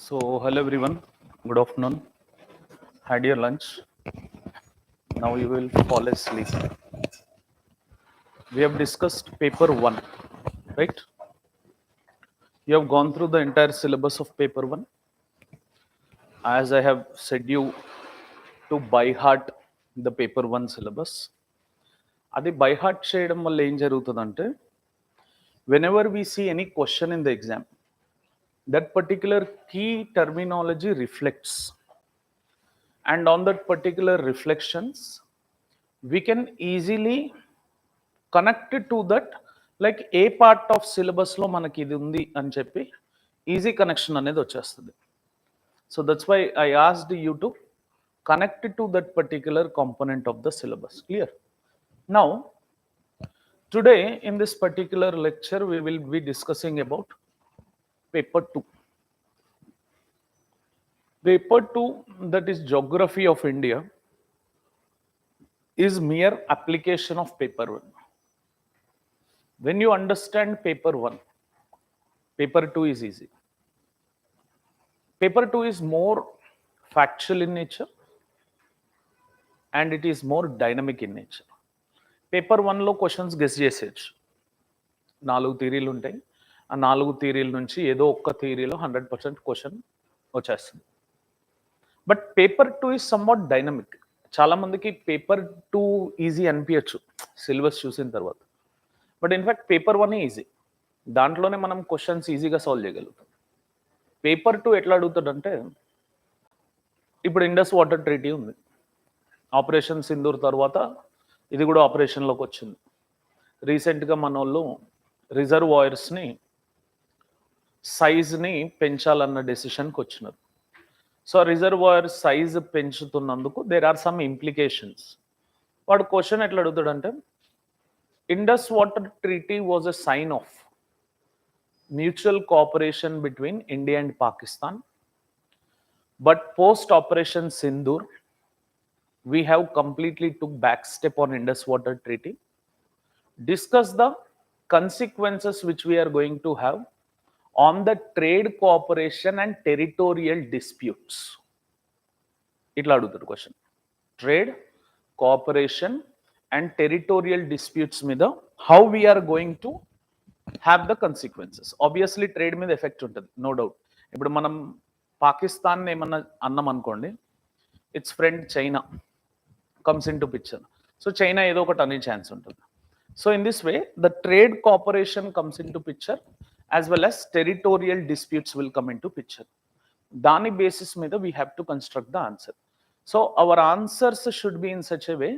So, hello everyone. Good afternoon. Had your lunch. Now you will fall asleep. We have discussed paper 1, right? You have gone through the entire syllabus of paper 1. As I have said you to by heart the paper 1 syllabus. అది by heart చేయడం వల్ల ఏం జరుగుతుందంటే whenever we see any question in the exam, that particular key terminology reflects, and on that particular reflections we can easily connected to that, like A part of సిలబస్లో మనకి ఇది ఉంది అని చెప్పి ఈజీ కనెక్షన్ అనేది వచ్చేస్తుంది. So that's why I asked you to connect it to that particular component of the syllabus. Clear? Now, today in this particular lecture, we will be discussing about paper 2. Paper 2, that is Geography of India, is mere application of paper 1. When you understand paper 1, paper 2 is easy. Paper 2 is more factual in nature and it is more dynamic in nature. Paper 1లో questions guess చేసేయచ్చు. 4 థియరీలు ఉంటాయి. ఆ 4 థియరీల నుంచి ఏదో ఒక్క థియరీలో 100% question వచ్చేస్తుంది. But paper 2 is somewhat dynamic. చాలామందికి paper 2 easy అనిపించచ్చు syllabus చూసిన తర్వాత. But in fact paper 1 easy. దాంట్లోనే మనం క్వశ్చన్స్ ఈజీగా సాల్వ్ చేయగలుగుతాం. పేపర్ 2 ఎట్లా అడుగుతాడంటే, ఇప్పుడు ఇండస్ వాటర్ ట్రీటీ ఉంది. ఆపరేషన్ సింధూర్ తర్వాత ఇది కూడా ఆపరేషన్లోకి వచ్చింది. రీసెంట్గా మన వాళ్ళు రిజర్వాయర్స్ని సైజ్ని పెంచాలన్న డెసిషన్కి వచ్చినారు. సో రిజర్వాయర్ సైజ్ పెంచుతున్నందుకు దేర్ ఆర్ సమ్ ఇంప్లికేషన్స్. వాడు క్వశ్చన్ ఎట్లా అడుగుతాడంటే, Indus water treaty was a sign of mutual cooperation between India and Pakistan, but post operation Sindoor we have completely took back step on Indus Water Treaty. Discuss the consequences which we are going to have on the trade cooperation and territorial disputes. Itla aduguతారు question. Trade cooperation and territorial disputes మీద how we are going to have the consequences. Obviously trade మీద effect ఉంటుంది, no doubt. ఇప్పుడు మనం పాకిస్తాన్ ఏమన్నా అన్నాం అనుకోండి, it's friend China comes into picture. So China ఏదో ఒకటి అనే ఛాన్స్ ఉంటుంది. So in this way the trade cooperation comes into picture as well as territorial disputes will come into picture. దాని బేసిస్ మీద we have to construct the answer. So our answers should be in such a way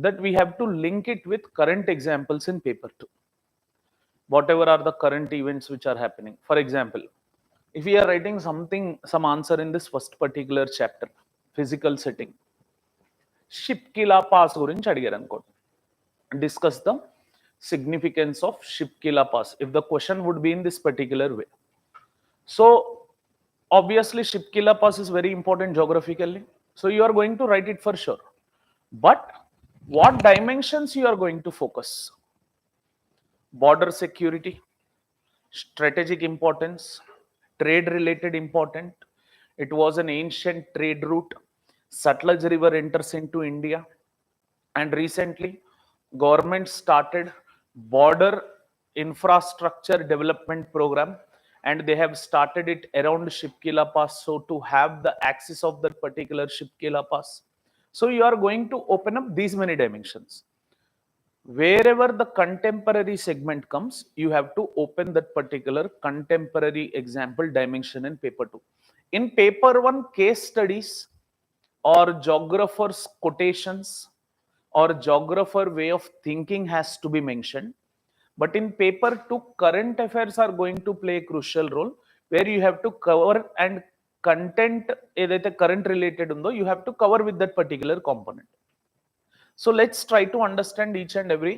that we have to link it with current examples in paper 2. Whatever are the current events which are happening. For example, if we are writing something, some answer in this first particular chapter, physical setting, Shipki La pass గురించి అడిగారు అనుకోండి, discuss the significance of Shipki La pass if the question would be in this particular way. So obviously Shipki La pass is very important geographically, so you are going to write it for sure. But what dimensions you are going to focus? Border security, strategic importance, trade related important. It was an ancient trade route. Satluj River enters into India, and recently government started border infrastructure development program, and they have started it around Shipkila Pass, so to have the access of that particular Shipkila Pass. So you are going to open up these many dimensions. Wherever the contemporary segment comes, you have to open that particular contemporary example dimension in paper 2. In paper 1, case studies or geographer's quotations or geographer way of thinking has to be mentioned. But in paper 2, current affairs are going to play a crucial role, where you have to cover and content edaithe current related undo, you have to cover with that particular component. So let's try to understand each and every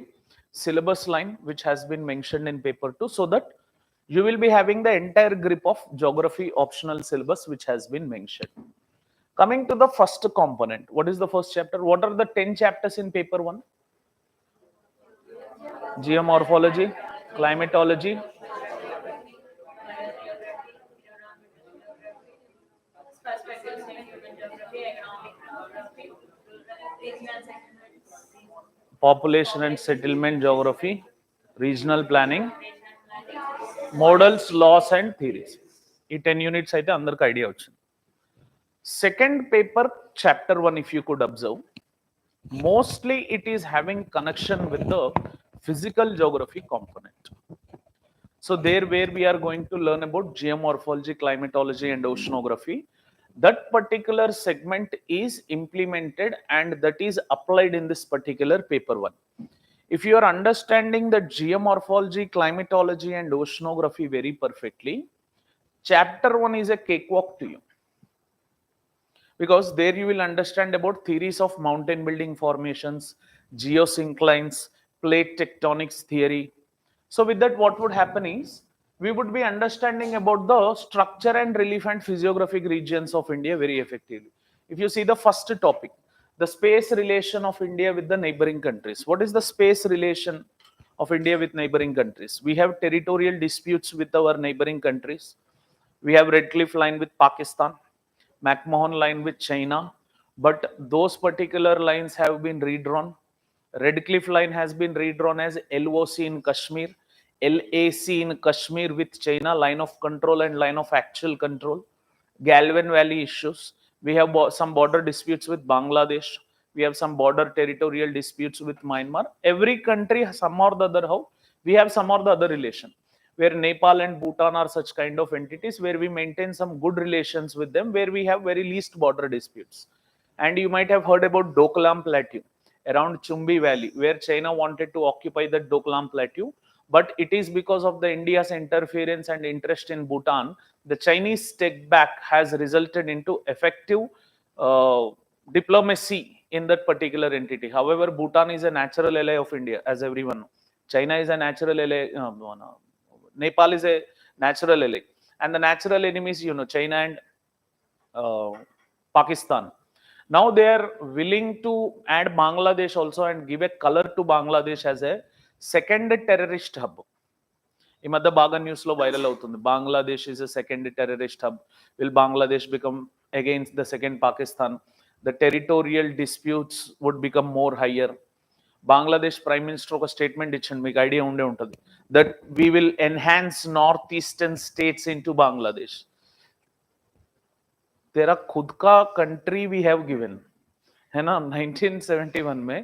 syllabus line which has been mentioned in paper 2, so that you will be having the entire grip of geography optional syllabus which has been mentioned. Coming to the first component, what is the first chapter? What are the 10 chapters in paper 1? Geomorphology, climatology, perspectives in human geography, economic geography, regional settlements, Population and settlement geography, regional planning, vegetation planning, models, laws and theories. ఈ 10 units అయితే అందరికి idea వచ్చింది. Second paper chapter 1 if you could observe, mostly it is having connection with the physical geography component. So there where we are going to learn about geomorphology, climatology and oceanography, that particular segment is implemented and that is applied in this particular paper 1. If you are understanding the geomorphology, climatology and oceanography very perfectly, chapter 1 is a cakewalk to you, because there you will understand about theories of mountain building formations, geosynclines, plate tectonics theory. So with that, what would happen is we would be understanding about the structure and relief and physiographic regions of India very effectively. If you see the first topic, the space relation of India with the neighboring countries. What is the space relation of India with neighboring countries? We have territorial disputes with our neighboring countries. We have Red Cliff Line with Pakistan, McMahon Line with China, but those particular lines have been redrawn. Red Cliff Line has been redrawn as LOC in Kashmir, LAC in Kashmir with China, line of control and line of actual control. Galvan Valley issues. We have some border disputes with Bangladesh. We have some border territorial disputes with Myanmar. Every country, some or the other, how we have some or the other relation. Where Nepal and Bhutan are such kind of entities where we maintain some good relations with them, where we have very least border disputes. And you might have heard about Doklam Plateau around Chumbi Valley, where China wanted to occupy the Doklam Plateau, but it is because of the India's interference and interest in Bhutan, the Chinese step back has resulted into effective uh, diplomacy in that particular entity. However, Bhutan is a natural ally of India, as everyone knows. China is a natural ally. Nepal is a natural ally, and the natural enemies, China and uh, Pakistan. Now they are willing to add Bangladesh also and give a color to Bangladesh as a second terrorist hub. ఈ మధ్య బాగా news లో viral అవుతుంది. Bangladesh is a second terrorist hub. Will Bangladesh become against the second Pakistan? The territorial disputes would become more higher. Bangladesh prime minister ఒక statement ఇచ్చింది, మీకు idea ఉండే ఉంటుంది, that we will enhance north eastern states into Bangladesh. तेरा खुद का country we have given, है ना, 1971 में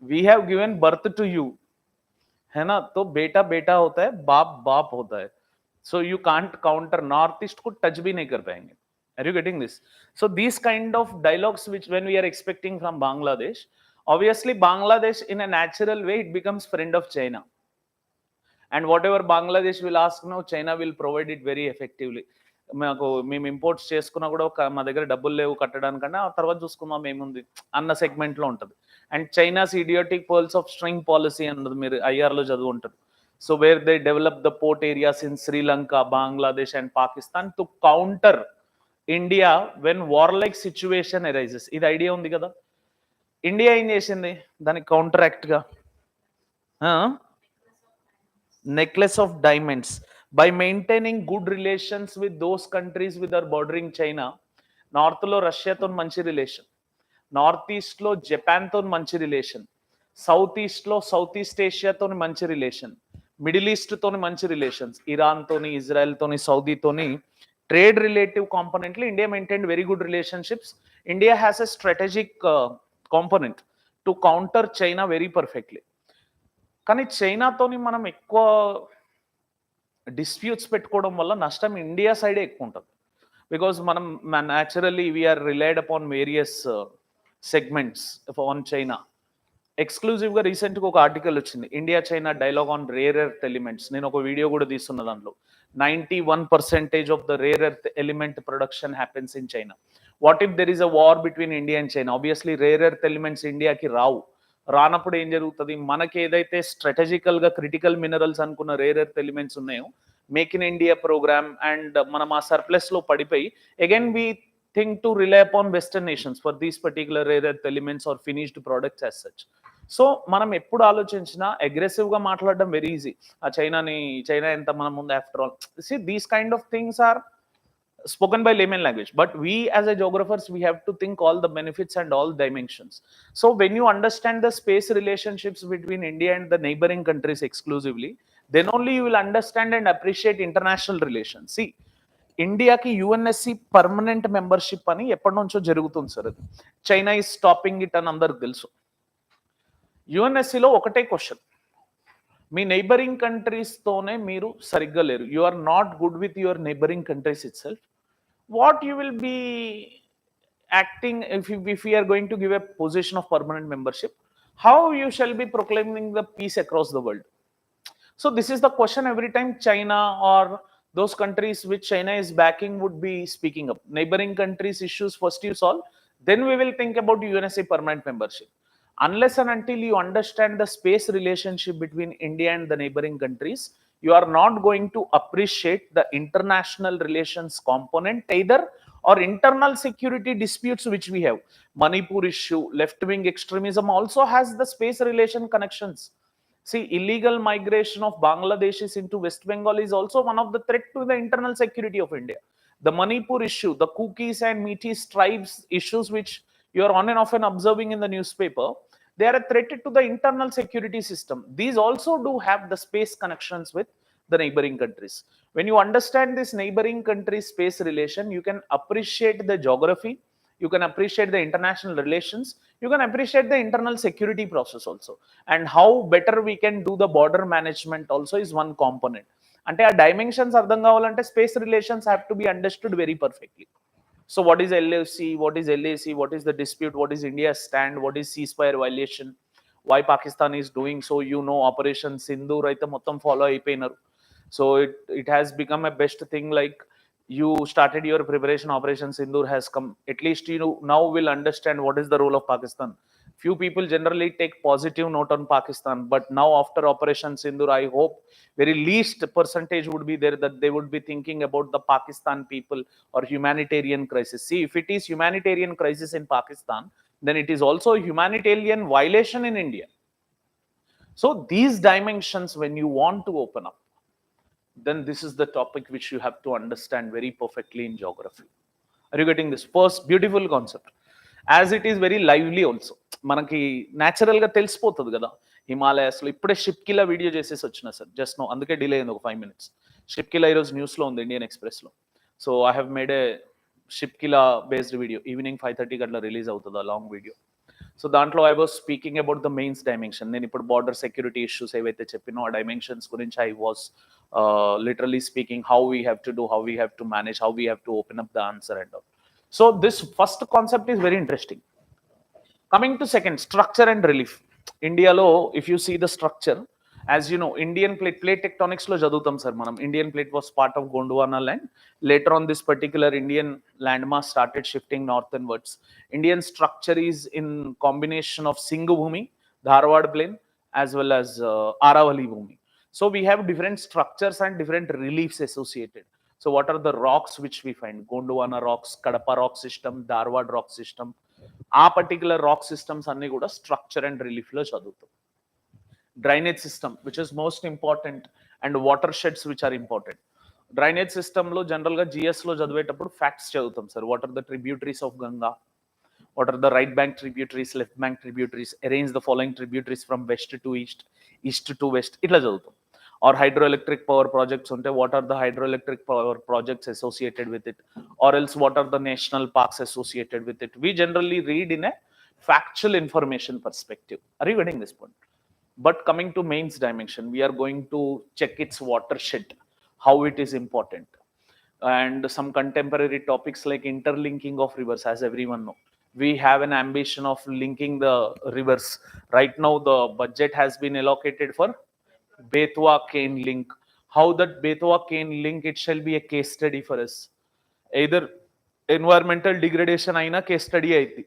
we have given birth to you, है ना, तो बेटा बेटा होता है, बाप बाप होता है. So you can't counter, north east को टच भी नहीं कर पाएंगे. Are you getting this? So these kind of dialogues which when we are expecting from Bangladesh, obviously Bangladesh in a natural way it becomes friend of China, and whatever Bangladesh will ask now, China will provide it very effectively. మాకు మేము imports చేసుకున్నా కూడా మా దగ్గర డబ్బులు లేవు కట్టడానికన్నా, ఆ తర్వాత చూసుకుందాం ఏముంది అన్న సెగ్మెంట్లో ఉంటుంది. And China's idiotic pearls of string policy అన్నది మీరు ఐఆర్లో చదువుంటారు. So where they develop the port areas in Sri Lanka, Bangladesh and Pakistan to counter India when war like situation arises. ఇది ఐడియా ఉంది కదా. ఇండియా ఏం చేసింది దానికి కౌంటరాక్ట్గా? necklace of diamonds. By maintaining good relations with those countries with our bordering China, north lo Russia తో మంచి relation, north east లో Japan తో మంచి రిలేషన్, సౌత్ ఈస్ట్ లో సౌత్ ఈస్ట్ ఏషియా తోని మంచి రిలేషన్, మిడిల్ ఈస్ట్ తోని మంచి రిలేషన్స్, ఇరాన్ తోని, ఇజ్రాయెల్ తోని, సౌదీ తోని ట్రేడ్ రిలేటివ్ కాంపోనెంట్లు India maintain very good relationships. India has a strategic component to counter China very perfectly. కానీ చైనాతోని మనం ఎక్కువ డిస్ప్యూట్స్ పెట్టుకోవడం వల్ల నష్టం ఇండియా సైడే ఎక్కువ ఉంటుంది. బికాజ్ మనం naturally we are relied upon various segments on China. ఎక్స్క్లూజివ్గా రీసెంట్గా ఒక ఆర్టికల్ వచ్చింది, India China dialogue on rare earth elements. నేను ఒక వీడియో కూడా తీస్తున్న దాంట్లో 91% of the rare earth element production happens in China. What if there is a war between India and China? Obviously rare earth elements ఇండియాకి రావు. రానప్పుడు ఏం జరుగుతుంది, మనకి ఏదైతే స్ట్రాటజికల్ గా క్రిటికల్ మినరల్స్ అనుకున్న రేర్ ఎర్త్ ఎలిమెంట్స్ ఉన్నాయో, make in India programme and మనం ఆ సర్ప్లస్ లో పడిపోయి again we think to rely upon western nations for these particular rare earth elements or finished products as such. So మనం ఎప్పుడు ఆలోచించినా aggressive గా మాట్లాడడం వెరీ ఈజీ. ఆ చైనా ఎంత మన ముందు, after all see these kind of things are spoken by layman language, but we as a geographers, we have to think all the benefits and all dimensions. So when you understand the space relationships between India and the neighboring countries exclusively, then only you will understand and appreciate international relations. See, ఇండియాకి UNSC permanent membership అని ఎప్పటి నుంచో జరుగుతుంది sir. అది China is stopping it అని అందరికి తెలుసు. యుఎన్ఎస్సిలో ఒకటే క్వశ్చన్, మీ నైబరింగ్ కంట్రీస్తోనే మీరు సరిగ్గా లేరు, you are not good with your neighbouring countries itself, what you will be acting if we are going to give a position of permanent membership, how you shall be proclaiming the peace across the world? So this is the question every time China or those countries which China is backing would be speaking up. Neighboring countries issues first you solve, then we will think about UNSA permanent membership. Unless and until you understand the space relationship between India and the neighboring countries, you are not going to appreciate the international relations component either, or internal security disputes which we have. Manipur issue, left wing extremism also has the space relation connections. See, illegal migration of Bangladeshis into West Bengal is also one of the threat to the internal security of India. The Manipur issue, the Kukis and Metis tribes issues which you are on and often observing in the newspaper, they are a threat to the internal security system. These also do have the space connections with the neighboring countries. When you understand this neighboring country space relation, you can appreciate the geography, you can appreciate the international relations, you can appreciate the internal security process also, and how better we can do the border management also is one component. అంటే ఆ dimensions అర్థం కావాలంటే space relations have to be understood very perfectly. So what is LFC, what is LAC, what is the dispute, what is India's stand, what is ceasefire violation, why Pakistan is doing so, you know, Operation Sindoor అయితే మొత్తం follow అయిపోయినారు. So it has become a best thing, like you started your preparation, Operation Sindoor has come, at least you know, now will understand what is the role of Pakistan. Few people generally take positive note on Pakistan, but now after Operation Sindoor, I hope very least percentage would be there that they would be thinking about the Pakistan people or humanitarian crisis. See, if it is humanitarian crisis in Pakistan, then it is also a humanitarian violation in India. So these dimensions, when you want to open up, then this is the topic which you have to understand very perfectly in geography. Are you getting this? First, beautiful concept. As it is very lively also. మనకి న్యాచురల్గా తెలిసిపోతుంది కదా. హిమాలయాస్లో ఇప్పుడే Shipki La video చేసేసి వచ్చిన sir, just no, అందుకే delay అయింది ఒక 5 minutes. షిప్కిలా ఈరోజు న్యూస్లో ఉంది, ఇండియన్ ఎక్స్ప్రెస్లో. So I have made A Shipki La based video, evening 5:30 అట్లా రిలీజ్ అవుతుంది ఆ లాంగ్ వీడియో. సో దాంట్లో I was speaking about the mains dimension. నేను ఇప్పుడు బార్డర్ సెక్యూరిటీ ఇష్యూస్ ఏవైతే చెప్పినో ఆ డైమెన్షన్స్ గురించి I was literally speaking how we have to do, how we have to manage, how we have to open up the answer and all. So this first concept is very interesting. Coming to second, structure and relief. India lo, if you see the structure, as you know, Indian plate tectonics lo chaduvutam sir manam. Indian plate was part of Gondwana land. Later on, this particular Indian landmass started shifting northwards. Indian structure is in combination of Singhu Bhumi, Dharwad plain, as well as Aravali Bhumi. So we have different structures and different reliefs associated. So what are the rocks which we find? Gondwana rocks, Kadapa rock system, Dharwad rock system. ఆ particular rock systems అన్ని కూడా structure and రిలీఫ్లో చదువుతాం. Drainage system which is most important, and watersheds which are important. Drainage సిస్టంలో జనరల్గా జిఎస్లో చదివేటప్పుడు facts చదువుతాం sir. What are the tributaries of Ganga, what are the right bank tributaries, left bank tributaries, arrange the following tributaries from west to east, east to west, itla chaduvutam. Or hydroelectric power projects unte, what are the hydroelectric power projects associated with it, or else what are the national parks associated with it. We generally read in a factual information perspective. Are you getting this point? But coming to mains dimension, we are going to check its watershed, how it is important, and some contemporary topics like interlinking of rivers. As everyone know, we have an ambition of linking the rivers. Right now the budget has been allocated for Betwa cane link. How that Betwa cane link, it shall be a case study for us. Either environmental degradation aina case study aiti,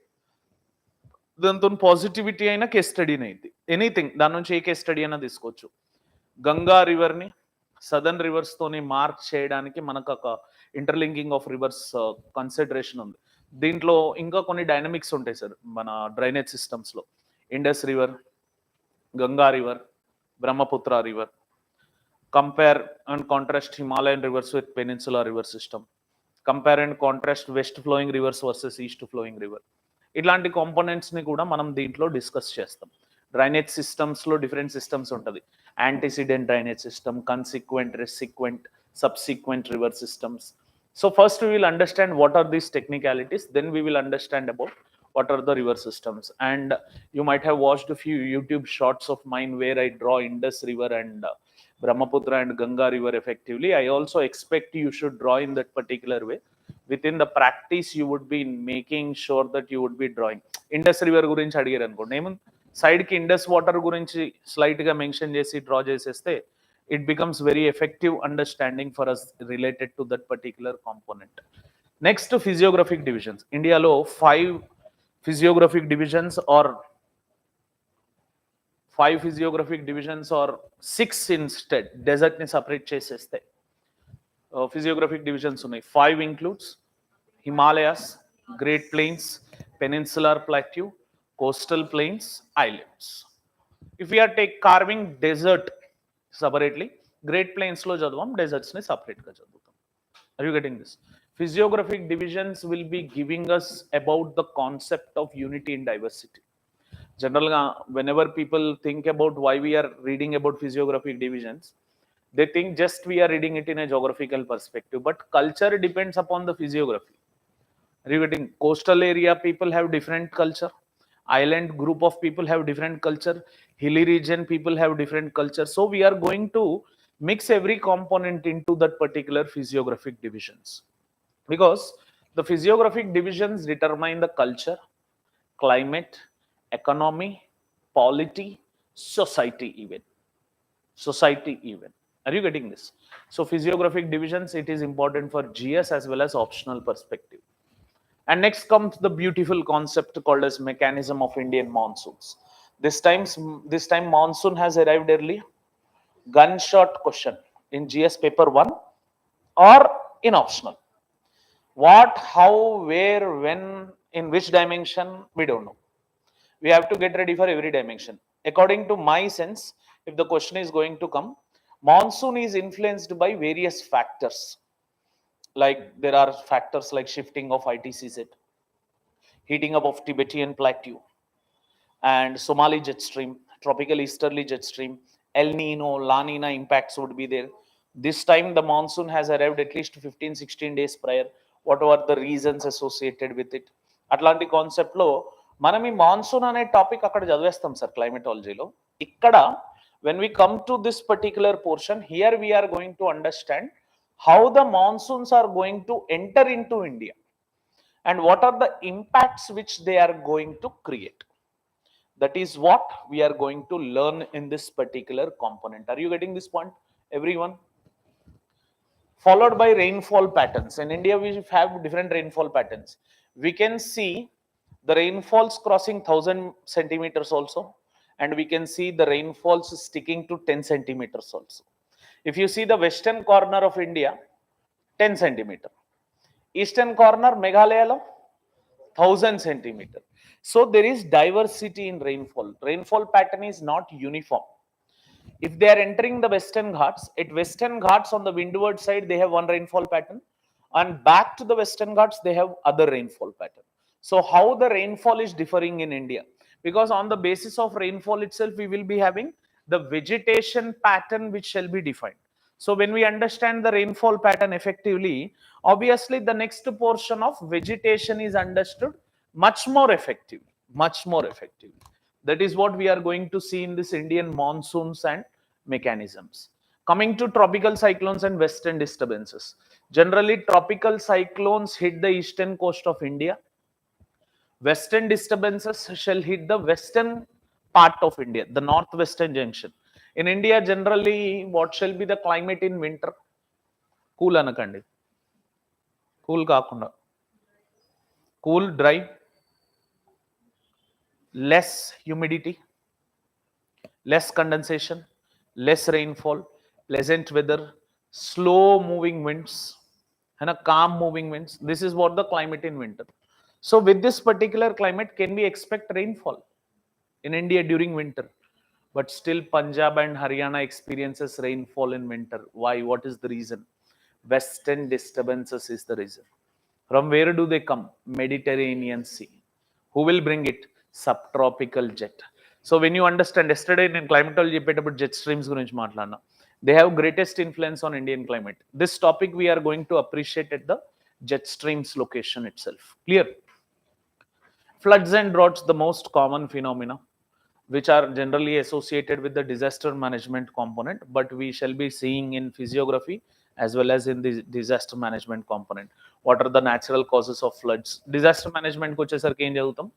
దాంతో positivity అయినా case study అయింది, anything దాని నుంచి ఏ case study అయినా తీసుకోవచ్చు. Ganga రివర్ని southern రివర్స్తోని mark చేయడానికి మనకు ఒక ఇంటర్లింకింగ్ ఆఫ్ రివర్స్ కన్సిడరేషన్ ఉంది. దీంట్లో ఇంకా కొన్ని డైనమిక్స్ ఉంటాయి సార్ మన డ్రైనేజ్ సిస్టమ్స్లో. Indus river, Ganga river, Brahmaputra river. Compare and contrast Himalayan rivers with peninsula river system. Compare and contrast west flowing rivers versus east flowing river. ఇట్లాంటి కాంపోనెంట్స్ని కూడా మనం దీంట్లో డిస్కస్ చేస్తాం. డ్రైనేజ్ సిస్టమ్స్లో డిఫరెంట్ సిస్టమ్స్ ఉంటుంది. Antecedent drainage system, consequent, resequent, subsequent river systems. So first we will understand what are these technicalities, then we will understand about what are the river systems. And you might have watched a few YouTube shorts of mine where I draw Indus River and Brahmaputra and Ganga River effectively. I also expect you should draw in that particular way. Within the practice you would be making sure that you would be drawing. Indus River గురించి అడిగారు అనుకోండి, ఏమో సైడ్కి Indus water గురించి స్లైట్గా mention చేసి draw చేసేస్తే it becomes very effective understanding for us related to that particular component. Next, physiographic divisions. India lo 5 physiographic divisions or 6 instead. Desert ni separate cheseste. Physiographic divisions unnai. 5 includes Himalayas, Great Plains, Peninsular Plateau, Coastal Plains, Islands. If we are carving desert separately, Great Plains lo chadvam, deserts ni separate ga chadutam. Are you getting this? Physiographic divisions will be giving us about the concept of unity in diversity. Generally, whenever people think about why we are reading about physiographic divisions, they think just we are reading it in a geographical perspective, but culture depends upon the physiography. Are you getting? Coastal area people have different culture. Island group of people have different culture. Hilly region people have different culture. So we are going to mix every component into that particular physiographic divisions, because the physiographic divisions determine the culture, climate, economy, polity, society even. Are you getting this? So physiographic divisions, it is important for GS as well as optional perspective. And next comes the beautiful concept called as mechanism of Indian monsoons. This time monsoon has arrived early. Gunshot question in GS paper 1 or in optional. What, how, where, when, in which dimension, we don't know. We have to get ready for every dimension. According to my sense, if the question is going to come, monsoon is influenced by various factors. Like there are factors like shifting of ITCZ, heating up of Tibetan plateau and Somali jet stream, tropical easterly jet stream, El Nino, La Nina impacts would be there. This time the monsoon has arrived at least 15-16 days prior. What are the reasons associated with it? అట్లాంటి కాన్సెప్ట్లో మనం ఈ monsoon అనే topic అక్కడ చదివేస్తాం sir క్లైమటాలజీలో. ఇక్కడ when we come to this particular portion, here we are going to understand how the monsoons are going to enter into India and what are the impacts which they are going to create. That is what we are going to learn in this particular component. Are you getting this point, everyone? Followed by rainfall patterns. In India, we have different rainfall patterns. We can see the rainfalls crossing 1000 centimeters also, and we can see the rainfalls sticking to 10 centimeters also. If you see the western corner of India, 10 centimeter. Eastern corner, Meghalaya, 1000 centimeter. So there is diversity in rainfall. Rainfall pattern is not uniform. If they are entering the Western Ghats, at Western Ghats on the windward side, they have one rainfall pattern, and back to the Western Ghats, they have other rainfall pattern. So how the rainfall is differing in India? Because on the basis of rainfall itself, we will be having the vegetation pattern which shall be defined. So when we understand the rainfall pattern effectively, obviously the next portion of vegetation is understood much more effectively, That is what we are going to see in this Indian monsoons and mechanisms. Coming to tropical cyclones and western disturbances. Generally, tropical cyclones hit the eastern coast of India. Western disturbances shall hit the western part of India, the northwestern junction. In India, generally, what shall be the climate in winter? Cool anakandi. Cool kaakunda. Cool, dry, less humidity, less condensation, less rainfall, pleasant weather, slow moving winds, and a calm moving winds. This is what the climate in winter. So with this particular climate, can we expect rainfall in India during winter? But still Punjab and Haryana experiences rainfall in winter. Why? What is the reason? Western disturbances is the reason. From where do they come? Mediterranean Sea. Who will bring it? Subtropical jet. So when you understand, yesterday in climatology about jet streams గురించి మాట్లాడినా, they have greatest influence on Indian climate. This topic we are going to appreciate at the jet streams location itself. Clear? Floods and droughts, the most common phenomena, which are generally associated with the disaster management component, but we shall be seeing in physiography as well as in the disaster management component. What are the natural causes of floods? Disaster management ko వచ్చేసరికి ఏం చదువుతాం?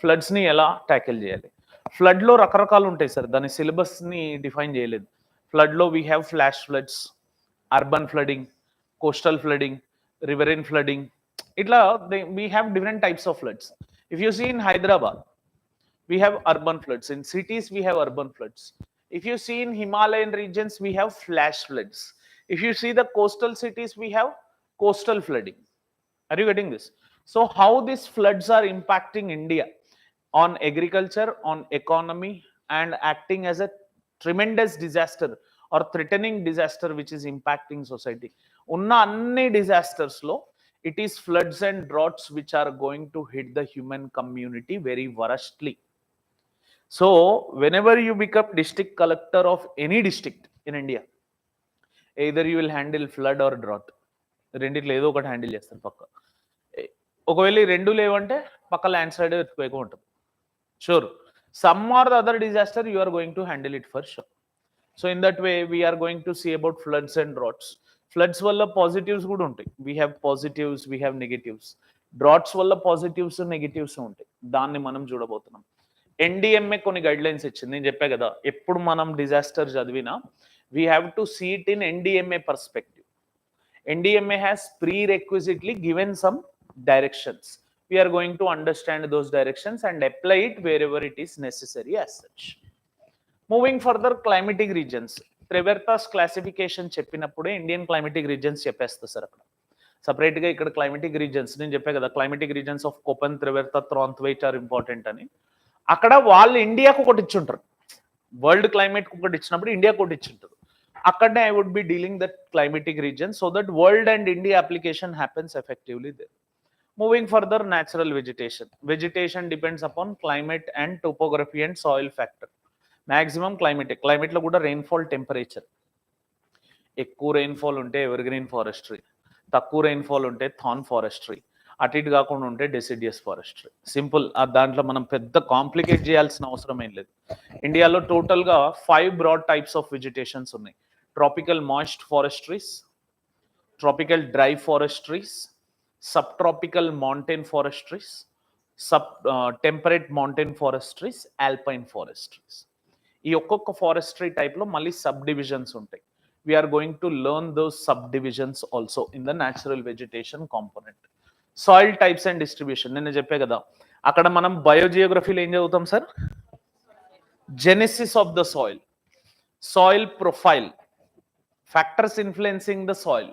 Floods ని ఎలా tackle చేయాలి? Flood లో రకరకాలు ఉంటాయి sir, దాని సిలబస్ ని డిఫైన్ చేయలేదు. ఫ్లడ్ లో we have flash floods, urban flooding, coastal flooding, riverine flooding, ఇట్లా we have different types of floods. If you see in Hyderabad, we have urban floods. In cities, we have urban floods. If you see in Himalayan regions, we have flash floods. If you see the coastal cities, we have coastal flooding. Are you getting this? So how these floods are impacting India on agriculture, on economy, and acting as a tremendous disaster or threatening disaster which is impacting society. Unna anni disasters lo, it is floods and droughts which are going to hit the human community very worstly. So whenever you become district collector of any district in India, either you will handle flood or drought. రెండిట్లో ఏదో ఒకటి handle చేస్తారు పక్క. ఒకవేళ ఈ రెండు లేవంటే పక్క ల్యాండ్ స్లైడ్ ఎక్కువ ఉంటుంది. Sure, some are the other disaster you are going to handle it for sure. So in that way we are going to see about floods and droughts. Floods వల్ల పాజిటివ్స్ కూడా ఉంటాయి. We have positives, we have negatives. Droughts వల్ల positives negatives ఉంటాయి. దాన్ని మనం చూడబోతున్నాం. NDMA కొన్ని guide lines ఇచ్చింది. నేను చెప్పా కదా, ఎప్పుడు మనం డిజాస్టర్ చదివినా we have to see it in NDMA perspective. NDMA has prerequisitely given some directions. We are going to understand those directions and apply it wherever it is necessary as such. Moving further, climatic regions. Trevertas classification చెప్పినప్పుడే Indian climatic regions చెప్పేస్తా sir. అక్కడ సపరేట్గా ఇక్కడ climatic regions నేను చెప్పా కదా, climatic regions of Koppen, Trewartha, Thornthwaite are important అని. అక్కడ వాళ్ళు ఇండియాకు ఒకటి ఇచ్చుంటారు, వరల్డ్ క్లైమేట్ ఒకటి ఇచ్చినప్పుడు ఇండియాకు ఒకటి ఇచ్చుంటారు. akkade I would be dealing that climatic region so that world and India application happens effectively there. Moving further, natural vegetation. Vegetation depends upon climate and topography and soil factor. Maximum climate lo kuda rainfall temperature. ఎక్కువ rainfall ఉంటే evergreen forestry, తక్కువ rainfall ఉంటే thorn forestry, అటు ఇటు కాకుండా ఉంటే deciduous forestry. Simple. దాంట్లో మనం పెద్ద కాంప్లికేట్ చేయాల్సిన అవసరం ఏం లేదు. ఇండియాలో టోటల్గా 5 బ్రాడ్ టైప్స్ ఆఫ్ వెజిటేషన్స్ ఉన్నాయి. Tropical moist forestries, tropical dry forestries, sub tropical mountain forestries, temperate mountain forestries, alpine forestries. ఈ ఒక్కొక్క ఫారెస్ట్రీ టైప్లో మళ్ళీ సబ్ డివిజన్స్ ఉంటాయి. We are going to learn those sub divisions also in the natural vegetation component. Soil types and distribution నేను చెప్పే కదా, అక్కడ మనం బయోజియోగ్రఫీలో ఏం చదువుతాం sir? Genesis of the soil, soil profile, factors influencing the soil.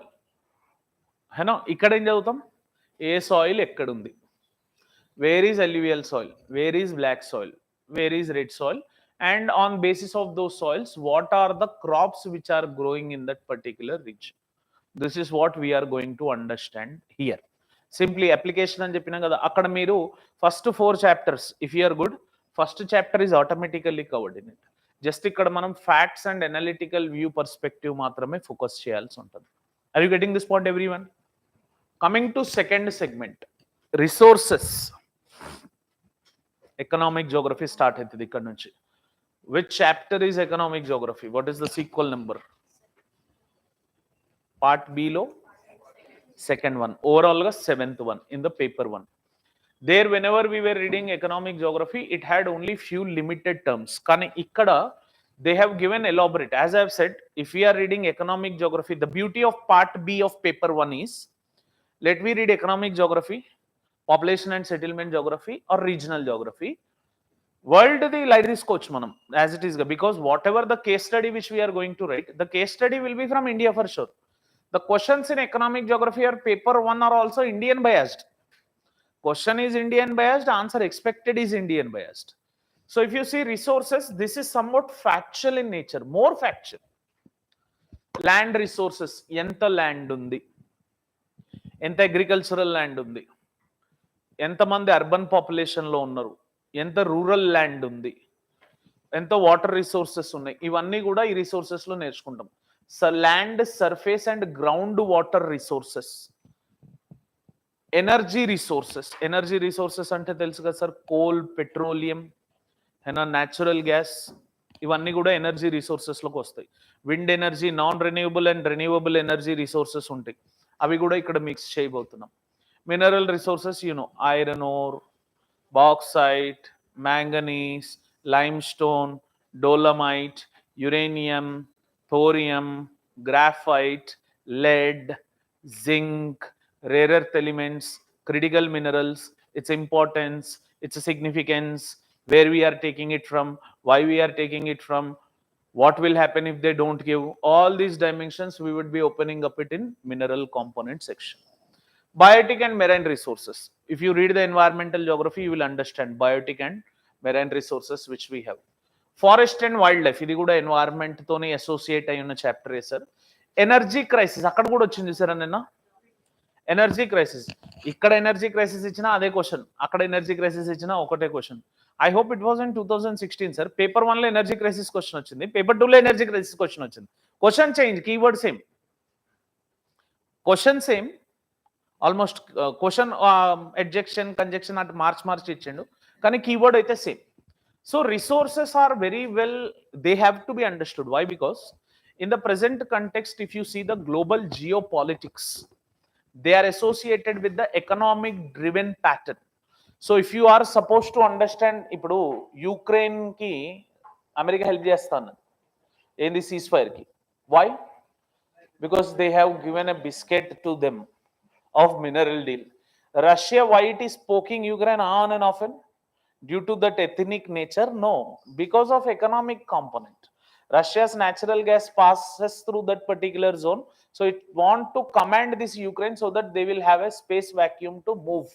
హేనా? ఇక్కడ ఏం చదువుతాం? ఏ సాయిల్ ఎక్కడుంది, where is alluvial soil, where is black soil, where is red soil, and on basis of those soils what are the crops which are growing in that particular region. This is what we are going to understand here. Simply application అని చెప్పినా కదా, అక్కడ మీరు first 4 chapters if you are good, first chapter is automatically covered in it. Just ఇక్కడ మనం facts and analytical view perspective మాత్రమే focus చేయాల్సి ఉంటుంది. Are you getting this point everyone? Coming to second segment, resources. Economic geography start అవుతుంది ఇక్కడ నుంచి. Which chapter is economic geography? What is the sequel number? Part B lo second one, overall ga 7th one in the paper 1. There whenever we were reading economic geography, it had only few limited terms. Kani ikkada they have given elaborate. As I have said, if we are reading economic geography, the beauty of part B of paper 1 is, let me read economic geography, population and settlement geography or regional geography. World the light తీసుకోవచ్చు మనం as it is, because whatever the case study which we are going to write, the case study will be from India for sure. The questions in economic geography or paper 1 are also Indian biased. Question is Indian biased, answer expected is Indian biased. So if you see resources, this is somewhat factual in nature, more factual. Land resources, ఎంత land ఉంది, ఎంత agricultural land ఉంది, ఎంతమంది urban పాపులేషన్లో ఉన్నారు, ఎంత rural land ఉంది, ఎంత water resources ఉన్నాయి, ఇవన్నీ కూడా ఈ రిసోర్సెస్లో నేర్చుకుంటాం. Land, surface and ground water resources. Energy resources అంటే తెలుసు కదా sir, coal, petroleum, natural gas, ఇవన్నీ కూడా ఎనర్జీ రిసోర్సెస్లోకి వస్తాయి. Wind energy, non renewable and renewable energy resources ఉంటాయి, అవి కూడా ఇక్కడ మిక్స్ చేయబోతున్నాం. Mineral resources, iron ore, bauxite, manganese, limestone, dolomite, uranium, thorium, graphite, lead, zinc, rare earth elements, critical minerals, its importance, its significance, where we are taking it from, why we are taking it from, what will happen if they don't give. All these dimensions we would be opening up it in mineral component section. Biotic and marine resources. If you read the environmental geography, you will understand biotic and marine resources which we have. Forest and wildlife, ఇది కూడా environment తోనే associate అయి ఉన్న చాప్టరే sir. Energy crisis అక్కడ కూడా వచ్చింది sir నిన్న. Energy crisis, ఇక్కడ ఎనర్జీ క్రైసిస్ ఇచ్చినా అదే క్వశ్చన్, అక్కడ ఎనర్జీ క్రైసిస్ ఇచ్చినా ఒకటే question. I hope it was in 2016 sir. Paper 1 లో ఎనర్జీ క్రైసిస్ క్వశ్చన్ వచ్చింది, పేపర్ 2 లో ఎనర్జీ క్రైసిస్ క్వశ్చన్ వచ్చింది. Question change, keyword same, question same, almost question adjection, conjection అటు మార్చి ఇచ్చిండు, కానీ కీవర్డ్ అయితే same. So resources are very well, they have to be understood. Why? Because in the present context, if you see the global geopolitics, they are associated with the economic driven pattern. So if you are supposed to understand, ఇప్పుడు Ukraine కి America help చేస్తాను ఏంది, ceasefire కి. Why? Because they have given a biscuit to them of mineral deal. Russia, why it is poking Ukraine on and often? Due to that ethnic nature? No, because of economic component. Russia's natural gas passes through that particular zone, so it want to command this Ukraine so that they will have a space vacuum to move.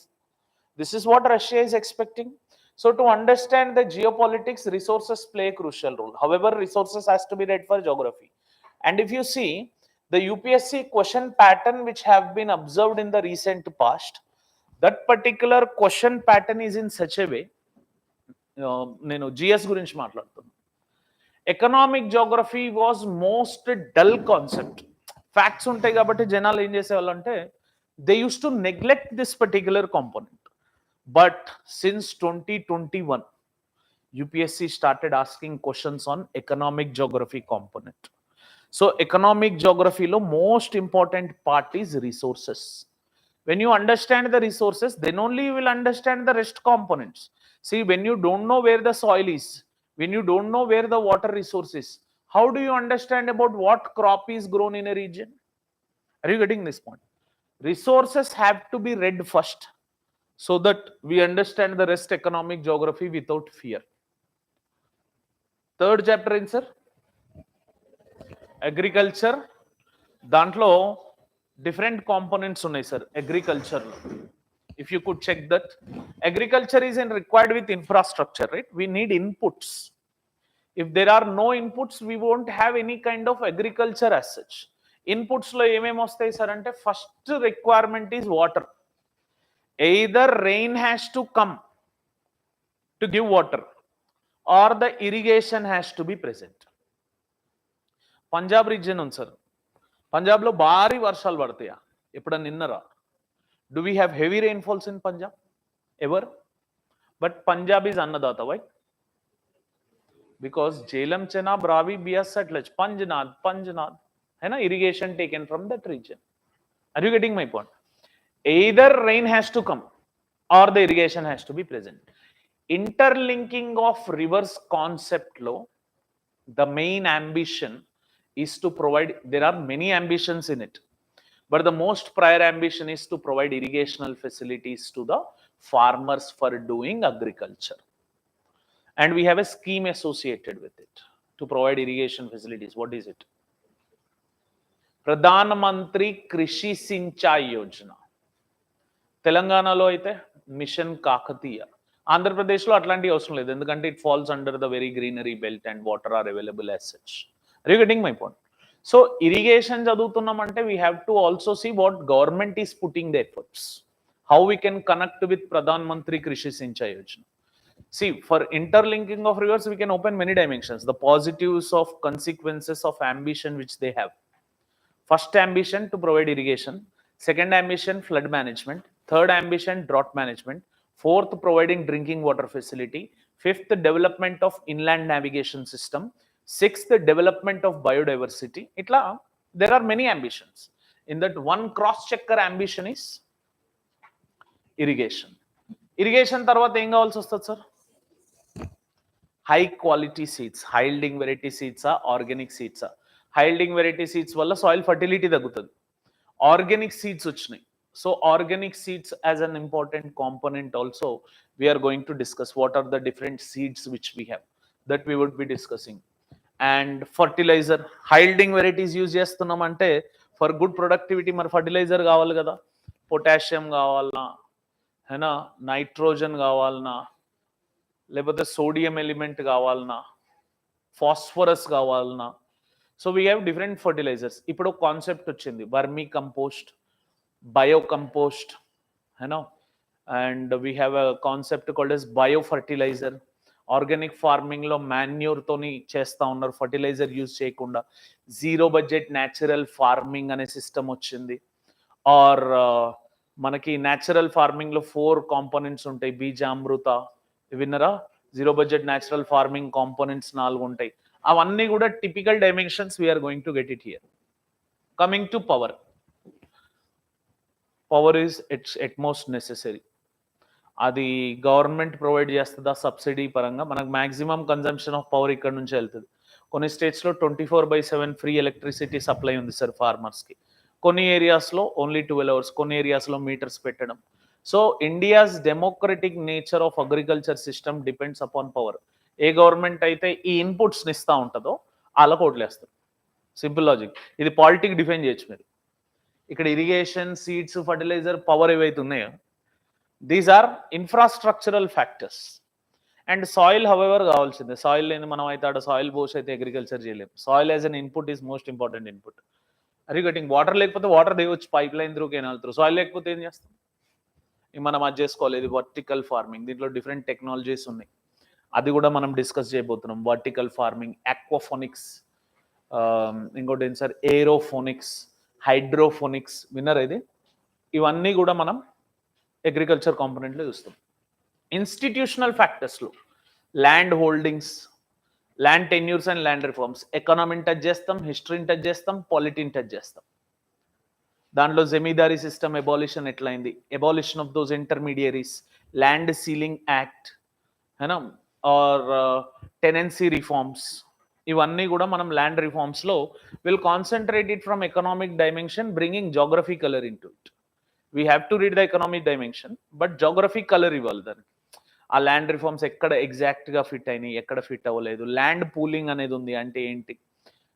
This is what Russia is expecting. So to understand the geopolitics, resources play a crucial role. However, resources has to be read for geography. And if you see the UPSC question pattern which have been observed in the recent past, that particular question pattern is in such a way, నేను GS గురించి మాట్లాడుతున్నాను. Economic geography was most dull concept. Facts ఉంటాయి కాబట్టి జనాలు ఏం చేసేవాళ్ళు అంటే they use to neglect this particular component. But since 2021 UPSC started asking questions on economic geography component. So economic geography lo most important part is resources. When you understand the resources, then only you will understand the rest components. See, when you don't know where the soil is, when you don't know where the water resource is, how do you understand about what crop is grown in a region? Are you getting this point? Resources have to be read first so that we understand the rest economic geography without fear. Third chapter in sir, agriculture. దాంట్లో different components ఉన్నాయి sir అగ్రికల్చర్లో. If you could check that, agriculture is in required with infrastructure, right? We need inputs. If there are no inputs, we won't have any kind of agriculture as such. ఇన్పుట్స్లో ఏమేమి వస్తాయి sir అంటే, first requirement is water. Either rain has to come to give water or the irrigation has to be present. Punjab region ఉంది sir, పంజాబ్లో భారీ వర్షాలు పడతాయా? ఎప్పుడన్నా నిన్నరా? Do we have heavy rainfalls in Punjab ever? But Punjab is అన్నదాత. Why? Because Jhelum, Chenab, Ravi, Beas, Sutlej, పంజనాద్ है ना, irrigation taken from that region. Are you getting my point? Either rain has to come or the irrigation has to be present. Interlinking of rivers concept lo, the main ambition is to provide, there are many ambitions in it, but the most prior ambition is to provide irrigational facilities to the farmers for doing agriculture. And we have a scheme associated with it to provide irrigation facilities. What is it? Pradhan Mantri కృషి సించాయ్ యోజన. తెలంగాణలో అయితే machine Kakatiya. ఆంధ్రప్రదేశ్లో అట్లాంటివి అవసరం లేదు, ఎందుకంటే it falls under the very greenery belt and water are available as such. Are you getting my point? So irrigation చదువుతున్నామంటే we have to also see what government is putting the efforts, how we can connect with Pradhan Mantri Krishi Sinchayee Yojana. See, for interlinking of rivers, we can open many dimensions. The positives of consequences of ambition which they have. First ambition to provide irrigation. Second ambition, flood management. Third ambition, drought management. Fourth, providing drinking water facility. Fifth, development of inland navigation system. Sixth, development of biodiversity. Itla, there are many ambitions. In that, one cross-checker ambition is irrigation. Irrigation tarvata em kavalsi vastadi sir? High quality seeds, high yielding variety సీడ్సా, organic సీడ్సా? High yielding variety seeds వల్ల soil fertility తగ్గుతుంది. Organic seeds వచ్చినాయి. So organic seeds as an important component also we are going to discuss what are the different seeds which we have, that we would be discussing. And fertilizer, high yielding varieties use చేస్తున్నామంటే for good productivity మరి fertilizer కావాలి కదా, potassium కావాలన్నా, హేనా, nitrogen కావాలన్నా, లేకపోతే sodium element కావాలన్నా, phosphorus కావాలన్నా. So we have different fertilizers. ఇప్పుడు కాన్సెప్ట్ వచ్చింది vermi compost, bio compost, you know, and we have a concept called as bio fertilizer. Organic ఫార్మింగ్లో మాన్యూర్తోని చేస్తూ ఉన్నారు, ఫర్టిలైజర్ యూజ్ చేయకుండా. జీరో బడ్జెట్ న్యాచురల్ ఫార్మింగ్ అనే సిస్టమ్ వచ్చింది. ఆర్ మనకి న్యాచురల్ ఫార్మింగ్లో 4 కాంపోనెంట్స్ ఉంటాయి. బీజామృత విన్నరా, zero budget natural farming components 4 ఉంటాయి. అవన్నీ కూడా typical dimensions we are going to get it here. Coming to power, power is its utmost necessary. అది గవర్నమెంట్ ప్రొవైడ్ చేస్తుందా సబ్సిడీ పరంగా? మనకు మ్యాక్సిమం కన్జంప్షన్ ఆఫ్ పవర్ ఇక్కడ నుంచి వెళ్తుంది. కొన్ని స్టేట్స్లో 24/7 ఫ్రీ ఎలక్ట్రిసిటీ సప్లై ఉంది సార్ ఫార్మర్స్కి. కొన్ని ఏరియాస్లో ఓన్లీ 12 hours, కొన్ని ఏరియాస్లో మీటర్స్ పెట్టడం. So India's democratic nature of agriculture system depends upon power. ఏ గవర్నమెంట్ అయితే ఈ ఇన్పుట్స్ని ఇస్తూ ఉంటుందో వాళ్ళకు ఓట్లేస్తారు. Simple logic. ఇది పాలిటిక్ డిఫైన్ చేయొచ్చు మీరు. ఇక్కడ ఇరిగేషన్, సీడ్స్, ఫర్టిలైజర్, పవర్ ఏవైతే ఉన్నాయో these are infrastructural factors. And soil however కావాల్సిందే. సాయిల్ లేని మనం అయితే ఆడ సాయిల్ బోస్ అయితే అగ్రికల్చర్ చేయలేము. Soil as an input is most important input. Irrigating water లేకపోతే వాటర్ దేవచ్చు pipe line through, canal through. Soil లేకపోతే ఏం చేస్తాం? మనం అది చేసుకోవాలి. ఇది వర్టికల్ ఫార్మింగ్, దీంట్లో డిఫరెంట్ టెక్నాలజీస్ ఉన్నాయి, అది కూడా మనం డిస్కస్ చేయబోతున్నాం. వర్టికల్ ఫార్మింగ్, ఆక్వాఫోనిక్స్, ఇంకోటి ఏంటి సార్, ఏరోఫోనిక్స్, హైడ్రోఫోనిక్స్. విన్నర్ ఇది. ఇవన్నీ కూడా మనం అగ్రికల్చర్ కాంపోనెంట్లో చూస్తాం. ఇన్స్టిట్యూషనల్ ఫ్యాక్టర్స్లో land holdings, land tenures and land reforms. ఎకనామీని టచ్ చేస్తాం, హిస్టరీని టచ్ చేస్తాం, పాలిటీని టచ్ చేస్తాం. దాంట్లో జమీదారీ సిస్టమ్ ఎబాలిషన్ ఎట్లయింది, abolition of those intermediaries, land ceiling act, హేనా, ఆర్ టెనెన్సీ రిఫార్మ్స్. ఇవన్నీ కూడా మనం ల్యాండ్ రిఫార్మ్స్లో will concentrate it from economic dimension, bringing geography colour in to it. We have to read the economic dimension, but geography colour ఇవ్వాలి దానికి. ఆ land reforms ఎక్కడ ఎగ్జాక్ట్గా ఫిట్ అయినాయి, ఎక్కడ ఫిట్ అవ్వలేదు. ల్యాండ్ పూలింగ్ అనేది ఉంది అంటే ఏంటి?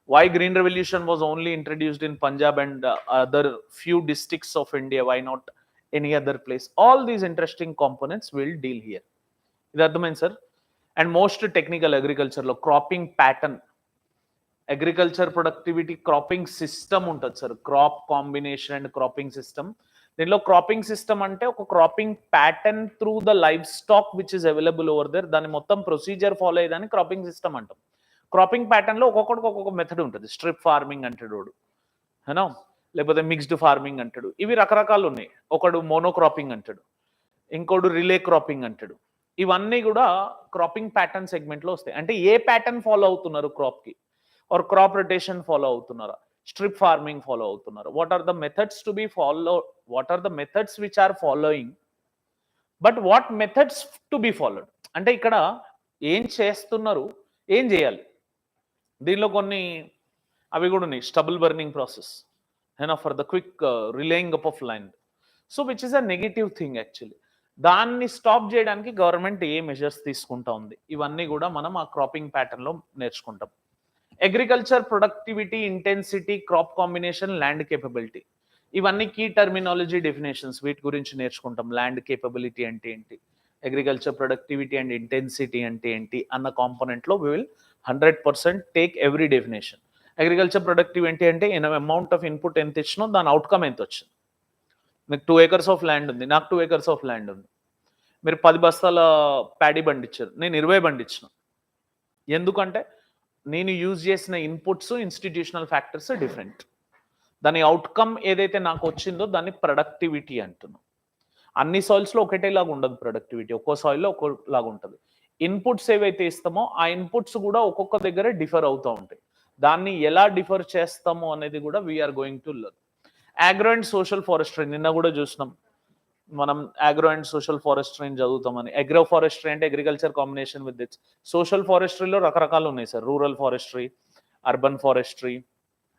Why Green Revolution was only introduced in Punjab and other few districts of India? Why not any other place? All these interesting components will deal here. Is that the main, sir? And most technical agriculture lo cropping pattern, agriculture productivity, cropping system untadi sir. Crop combination and cropping system. దీనిలో cropping system అంటే ఒక cropping pattern through the livestock which is available over there. దాని మొత్తం procedure follow అయ్యేదాన్ని cropping system అంటాం. Cropping ప్యాటర్న్లో ఒక్కొక్కడికి ఒక్కొక్క మెథడ్ ఉంటుంది. స్ట్రిప్ ఫార్మింగ్ అంటాడు, హేనా, లేకపోతే మిక్స్డ్ ఫార్మింగ్ అంటాడు. ఇవి రకరకాలు ఉన్నాయి. ఒకడు మోనోక్రాపింగ్ అంటాడు, ఇంకోడు రిలే క్రాపింగ్ అంటాడు. ఇవన్నీ కూడా క్రాపింగ్ ప్యాటర్న్ సెగ్మెంట్లో వస్తాయి. అంటే ఏ ప్యాటర్న్ ఫాలో అవుతున్నారు క్రాప్కి, ఆర్ క్రాప్ రొటేషన్ ఫాలో అవుతున్నారా, స్ట్రిప్ ఫార్మింగ్ ఫాలో అవుతున్నారు. What are the methods to be follow, what are the methods which are following, but what methods to be followed. అంటే ఇక్కడ ఏం చేస్తున్నారు, ఏం చేయాలి. దీనిలో కొన్ని అవి కూడా ఉన్నాయి. స్టబుల్ బర్నింగ్ ప్రాసెస్, హేనా, for the quick relaying up of land. So which is a negative thing actually. దాన్ని స్టాప్ చేయడానికి గవర్నమెంట్ ఏ మెజర్స్ తీసుకుంటా ఉంది, ఇవన్నీ కూడా మనం ఆ క్రాపింగ్ ప్యాటర్న్లో నేర్చుకుంటాం. Agriculture productivity, intensity, crop combination, land capability, ఇవన్నీ కీ టర్మినాలజీ డెఫినేషన్స్. వీటి గురించి నేర్చుకుంటాం. ల్యాండ్ కేపబిలిటీ అంటే ఏంటి, అగ్రికల్చర్ ప్రొడక్టివిటీ అండ్ ఇంటెన్సిటీ అంటే ఏంటి అన్న కాంపోనెంట్లో we will 100% take every definition. Agriculture productivity అంటే అమౌంట్ ఆఫ్ ఇన్పుట్ ఎంత ఇచ్చినో దాని అవుట్కమ్ ఎంత వచ్చింది. మీకు 2 acres ఆఫ్ ల్యాండ్ ఉంది, నాకు 2 acres ఆఫ్ ల్యాండ్ ఉంది. మీరు 10 బస్తాల ప్యాడీ పండించారు, నేను 20 పండించిన. ఎందుకంటే నేను యూజ్ చేసిన ఇన్పుట్స్, ఇన్స్టిట్యూషనల్ ఫ్యాక్టర్స్ డిఫరెంట్. దాని అవుట్కమ్ ఏదైతే నాకు వచ్చిందో దాన్ని ప్రొడక్టివిటీ అంటున్నాం. అన్ని సాయిల్స్లో ఒకటేలాగా ఉండదు ప్రొడక్టివిటీ, ఒక్కో సాయిల్లో ఒక్కోలాగా ఉంటుంది. ఇన్పుట్స్ ఏవైతే ఇస్తామో ఆ ఇన్పుట్స్ కూడా ఒక్కొక్క దగ్గర డిఫర్ అవుతూ ఉంటాయి. దాన్ని ఎలా డిఫర్ చేస్తామో అనేది కూడా we are going to learn. Agro and social forestry నిన్న కూడా చూసినాం మనం. అగ్రో అండ్ సోషల్ ఫారెస్ట్రీని చదువుతామని. అగ్రో ఫారెస్ట్రీ అంటే agriculture combination with its. Social ఫారెస్ట్రీలో రకరకాలు ఉన్నాయి sir. Rural forestry, urban forestry,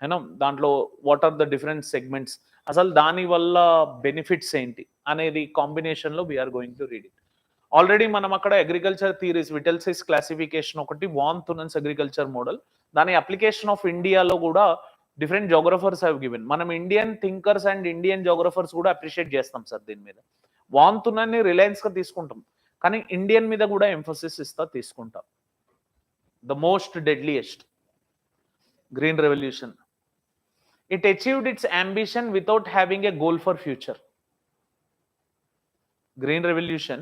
you know దాంట్లో what are the different segments, అసలు దాని వల్ల బెనిఫిట్స్ ఏంటి అనేది కాంబినేషన్లో we are going to read it. Already మనం అక్కడ అగ్రికల్చర్ థియరీస్, విటెల్సిస్ క్లాసిఫికేషన్ ఒకటి, వాన్ థునన్స్ అగ్రికల్చర్ మోడల్, దాని అప్లికేషన్ ఆఫ్ ఇండియాలో కూడా డిఫరెంట్ జోగ్రఫర్స్ హ్యావ్ గివెన్. మనం ఇండియన్ థింకర్స్ అండ్ ఇండియన్ జోగ్రఫర్స్ కూడా అప్రిషియేట్ చేస్తాం సార్ దీని మీద. వాన్ థునన్ని రిలయన్స్గా తీసుకుంటాం, కానీ ఇండియన్ మీద కూడా ఎంఫోసిస్ తీసుకుంటాం. The most deadliest green revolution. It achieved its ambition without having a goal for future. Green Revolution,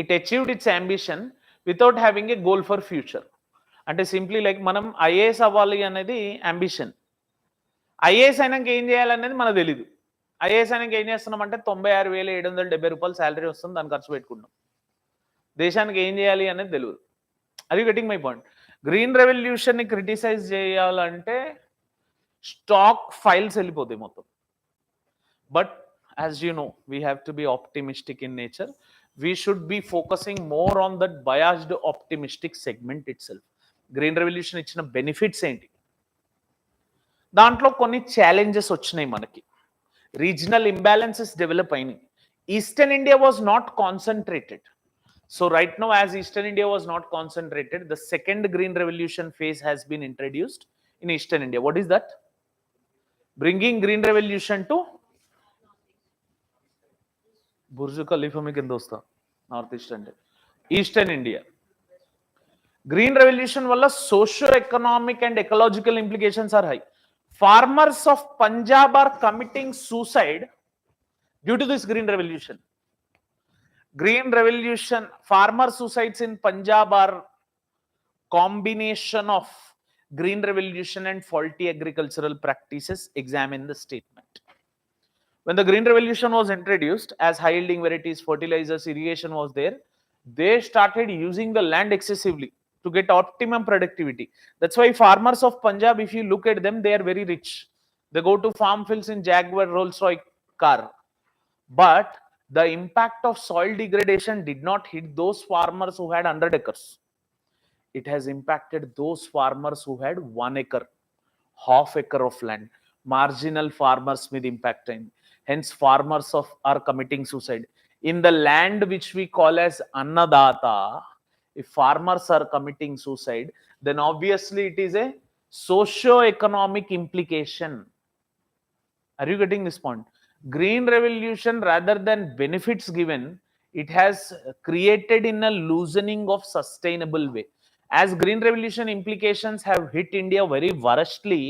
it achieved its ambition without having a goal for future. అంటే simply like మనం IAS అవ్వాలి అనేది ambition. IAS అయినాక ఏం చేయాలనేది మనకు తెలీదు. IAS అయినాక ఏం చేస్తున్నామంటే 96,770 రూపాయలు శాలరీ వస్తుంది, దాన్ని ఖర్చు పెట్టుకుంటాం. దేశానికి ఏం చేయాలి అనేది తెలియదు. అది గెటింగ్ మై పాయింట్. గ్రీన్ రెవల్యూషన్ని క్రిటిసైజ్ చేయాలంటే స్టాక్ ఫైల్స్ వెళ్ళిపోతాయి మొత్తం. But as you know, we have to be optimistic in nature. We should be focusing more on that biased optimistic segment itself. Green revolution ఇచ్చిన benefits ఏంటి, దాంట్లో కొన్ని challenges వచ్చినాయి మనకి. రీజనల్ ఇంబ్యాలెన్సెస్ డెవలప్ అయినాయి. Eastern India was not concentrated. So right now, as Eastern India was not concentrated, the second green revolution phase has been introduced in Eastern India. What is that? Bringing green revolution to Burj Khalifa mein కింద వస్తా, north east అంటే eastern India. Green revolution వల్ల socio economic and ecological implications are high. Farmers of Punjab are committing suicide due to this green revolution. Green revolution, farmer suicides in Punjab are combination of green revolution and faulty agricultural practices. Examine the statement. When the green revolution was introduced, as high yielding varieties, fertilizers, irrigation was there, they started using the land excessively to get optimum productivity. That's why farmers of Punjab, if you look at them, they are very rich. They go to farm fields in Jaguar, Rolls-Royce car. But the impact of soil degradation did not hit those farmers who had 100 acres. It has impacted those farmers who had 1 acre, half acre of land. Marginal farmers with impact. Hence, farmers are committing suicide. In the land which we call as Annadata, if farmers are committing suicide, then obviously it is a socio-economic implication. Are you getting this point? Green revolution, rather than benefits given, it has created in a loosening of sustainable way. As green revolution implications have hit India very worstly,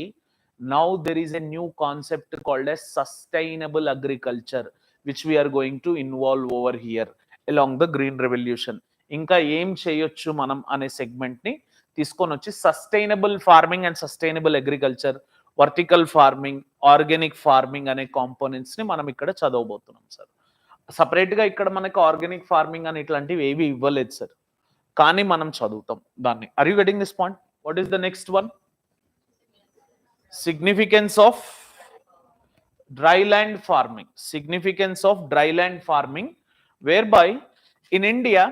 now there is a new concept called as sustainable agriculture, which we are going to involve over here along the green revolution. ఇంకా ఏం చేయొచ్చు మనం అనే segment ని తీసుకొని వచ్చి sustainable farming and sustainable agriculture, vertical farming, organic farming అనే components ని మనం ఇక్కడ చదవబోతున్నాం సార్. సపరేట్ గా ఇక్కడ మనకి ఆర్గానిక్ ఫార్మింగ్ అని ఇట్లాంటివి ఏవి ఇవ్వలేదు సార్, కానీ మనం చదువుతాం దాన్ని. Are you getting this point? What is the next one? Significance of dryland farming. Significance of dryland farming, whereby in India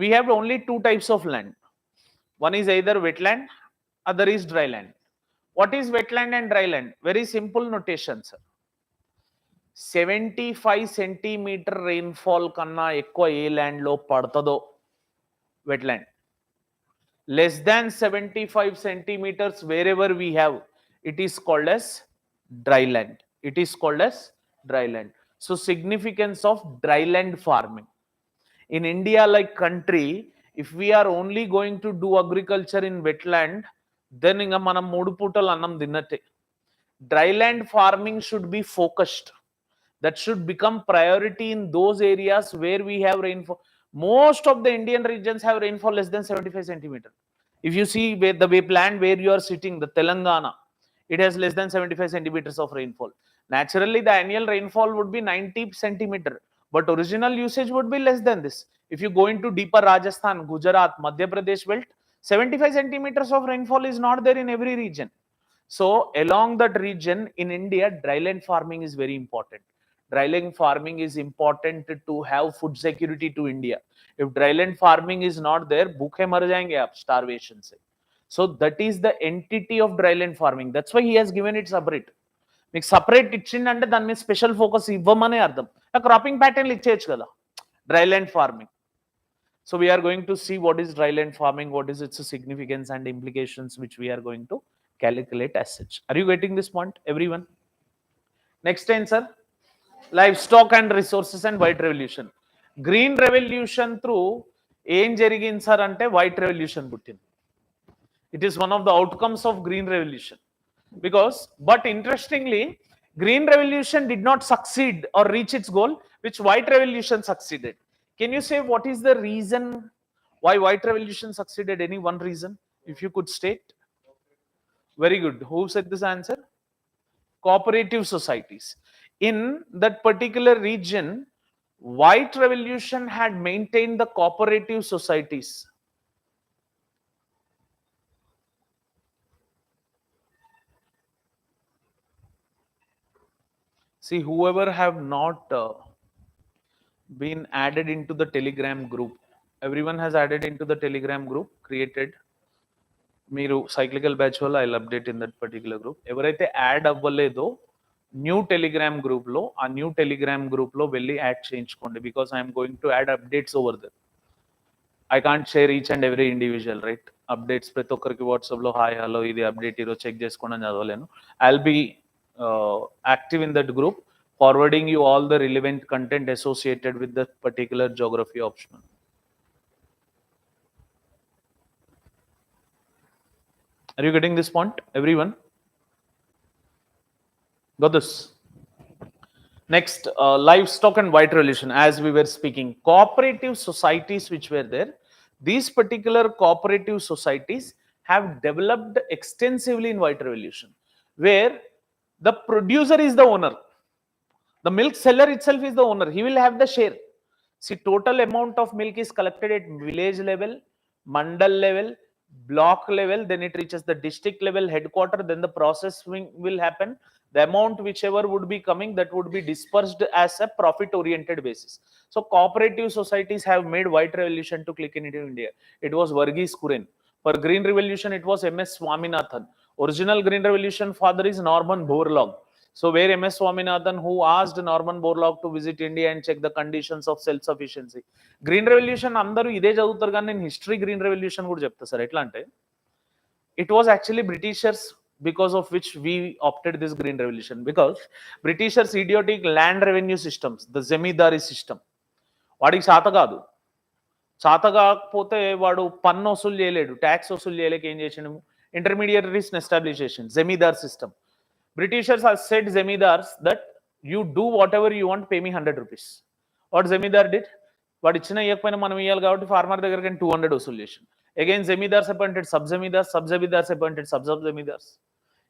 we have only two types of land. One is either wetland, other is dryland. What is wetland and dryland? Very simple notation, sir. 75 centimeter rainfall కన్నా ఎక్కువ ఏ land లో పడుతుందో wetland. Less than 75 centimeters wherever we have, it is called as dryland. It is called as dryland. So significance of dryland farming. In India like country, if we are only going to do agriculture in wetland, then ఇంకా మనం 3 పూటలు అన్నం తిన్నట్టే. Dryland farming should be focused. That should become priority in those areas where we have rainfall. Most of the Indian regions have rainfall less than 75 centimeter. If you see where the way plant where you are sitting, the Telangana, it has less than 75 centimeters of rainfall. Naturally, the annual rainfall would be 90 centimeter, but original usage would be less than this. If you go into deeper Rajasthan, Gujarat, Madhya Pradesh belt, 75 centimeters of rainfall is not there in every region. So along that region in India, dryland farming is very important. Dryland farming is important to have food security to India. If dryland farming is not there, bhukhe mar jayenge aap starvation se. So that is the entity of dryland farming. That's why he has given it separate. మీకు separate ఇచ్చిందంటే దాని మీద special focus ఇవ్వమనే అర్థం. Cropping ప్యాటర్న్లు ఇచ్చేయచ్చు కదా dryland farming. So we are going to see what is dryland farming, what is its significance and implications, which we are going to calculate as such. Are you getting this point, everyone? Next answer, livestock and resources and white revolution. Green revolution through ఏం జరిగింది sir అంటే white revolution పుట్టింది. It is one of the outcomes of green revolution. Because, but interestingly, green revolution did not succeed or reach its goal, which white revolution succeeded. Can you say what is the reason why white revolution succeeded? Any one reason, if you could state? Very good. Who said this answer? Cooperative societies. In that particular region, white revolution had maintained the cooperative societies. See, whoever have not been added into the Telegram group, everyone has added into the Telegram group created. మీరు cyclical batch వల్ల I update in that particular group. ఎవరైతే add అవ్వలేదో new Telegram గ్రూప్లో, ఆ new Telegram గ్రూప్లో వెళ్ళి add చేయించుకోండి. Because I'm going to add updates over there. I can't share each and every individual, right? Updates ప్రతి ఒక్కరికి వాట్సాప్లో హాయ్ హలో ఇది అప్డేట్ ఈరోజు చెక్ చేసుకోండి అని చదవలేను. I'll be active in that group, forwarding you all the relevant content associated with the particular geography option. Are you getting this point, everyone? Got this? Next, livestock and white revolution. As we were speaking, cooperative societies which were there, these particular cooperative societies have developed extensively in white revolution, where the producer is the owner. The milk seller itself is the owner. He will have the share. See, total amount of milk is collected at village level, mandal level, block level, then it reaches the district level headquarter, then the processing will happen. The amount whichever would be coming, that would be dispersed as a profit oriented basis. So cooperative societies have made white revolution to click into India. It was Varghese Kuren. For green revolution, it was MS Swaminathan. Original green revolution father is Norman Borlaug. So where MS Swaminathan, who asked Norman Borlaug to visit India and check the conditions of self-sufficiency. Green Revolution అందరూ ఇదే చదువుతారు కానీ నేను history green revolution కూడా చెప్తా sir. ఎట్లా అంటే it was actually Britishers, because of which we opted this green revolution, because Britishers idiotic land revenue systems, the జమీదారీ system, వాడికి చేత కాదు. చేత కాకపోతే వాడు పన్ను వసూలు చేయలేడు, ట్యాక్స్ వసూలు చేయలేక ఏం చేసిండు, ఇంటర్మీడియరీస్ ఎస్టాబ్లిష్ చేసిండు, జమీదార్ system. Britishers have said Zemidars that you do whatever you want, pay me 100 rupees. What Zemidar did? వాడు ఇచ్చిన ఇవ్వకపోయినా మనం ఇవ్వాలి కాబట్టి ఫార్మర్ దగ్గర 200 వసూలు చేసిండు. Again, Zemidars appointed sub-Zemidars, sub-Zemidars appointed sub-Zemidars.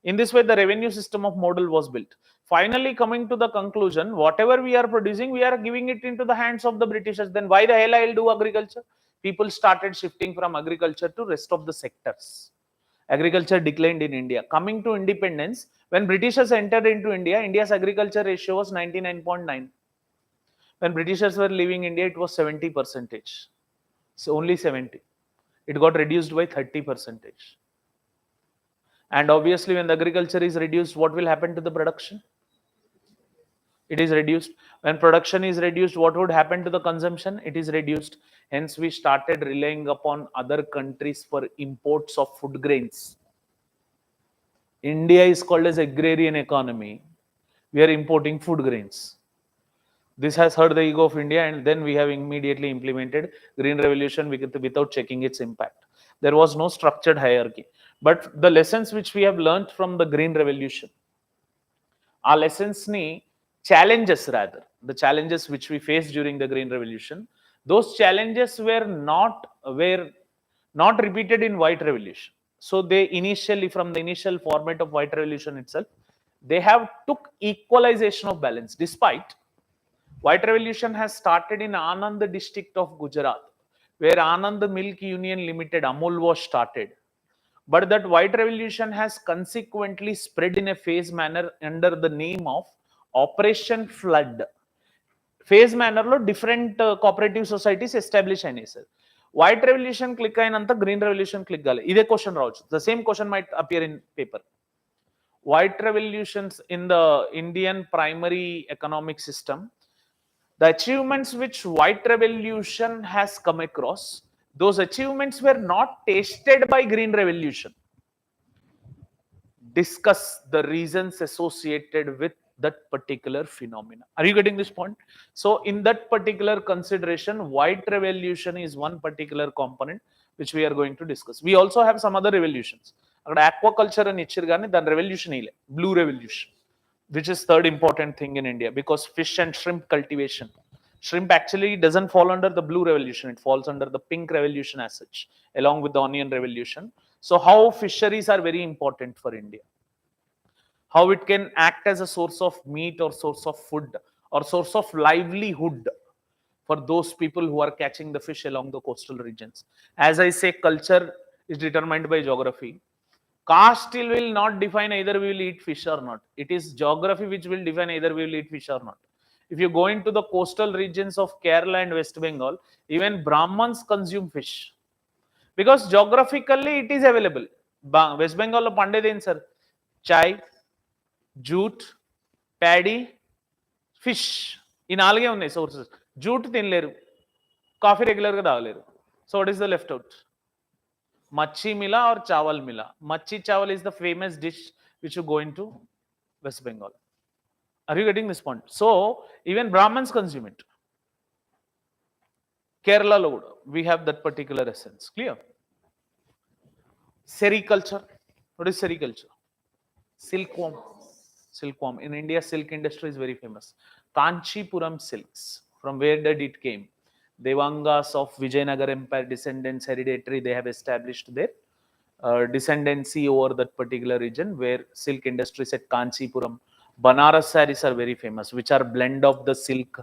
In this way, the revenue system of model was built. Finally, coming to the conclusion, whatever we are producing, we are giving it into the hands of the Britishers. Then why the hell I'll do agriculture? People started shifting from agriculture to rest of the sectors. Agriculture declined in India. Coming to independence, when Britishers entered into India, India's agriculture ratio was 99.9. When Britishers were leaving India, it was 70%. So only 70. It got reduced by 30%. And obviously, when the agriculture is reduced, what will happen to the production? It is reduced. When production is reduced, what would happen to the consumption? It is reduced. Hence, we started relying upon other countries for imports of food grains. India is called as agrarian economy. We are importing food grains. This has hurt the ego of India, and then we have immediately implemented green revolution without checking its impact. There was no structured hierarchy. But the lessons which we have learned from the green revolution, our lessons ni challenges, rather the challenges which we faced during the green revolution, those challenges were not repeated in white revolution. So they initially, from the initial format of white revolution itself, they have took equalization of balance. Despite white revolution has started in Anand district of Gujarat, where Anand Milk Union Limited, Amul, was started. But that white revolution has consequently spread in a phase manner under the name of Operation Flood. Phase మేనర్లో different cooperative societies establish అయినాయి sir. White revolution click అయినంత green revolution click కాలేదు. ఇదే question రావచ్చు. The same question might appear in paper. White revolutions in the Indian primary economic system, the achievements which white revolution has come across, those achievements were not tasted by green revolution. Discuss the reasons associated with that particular phenomena. Are you getting this point? So in that particular consideration, white revolution is one particular component which we are going to discuss. We also have some other revolutions. అక్కడ aquaculture అని ఇచ్చారు కానీ దాని revolution ఇలే, blue revolution, which is third important thing in India, because fish and shrimp cultivation, shrimp actually doesn't fall under the blue revolution, it falls under the pink revolution as such, along with the onion revolution. So how fisheries are very important for India, how it can act as a source of meat or source of food or source of livelihood for those people who are catching the fish along the coastal regions. As I say, culture is determined by geography. Caste still will not define either we will eat fish or not. It is geography which will define either we will eat fish or not. If you go into the coastal regions of Kerala and West Bengal, even Brahmins consume fish because geographically it is available. West Bengal lo pandey den sir, chai, jute, paddy, fish. ఈ నాలుగే ఉన్నాయి sources. Jute తినలేరు, coffee రెగ్యులర్గా తాగలేరు. So what is the left out? Machi mila or chawal mila. Machi chawal is the famous dish which you go into West Bengal. Are you getting this point? So even Brahmins consume it. Kerala lo we have that particular essence. Clear? Sericulture. What is sericulture? Silkworm. Silkworm. In India, silk industry is very famous. Kanchipuram silks. From where did it came? Devangas of Vijay Nagar Empire descendants, hereditary, they have established their descendancy over that particular region where silk industries at Kanchipuram. Banaras sarees are very famous, which are blend of the silk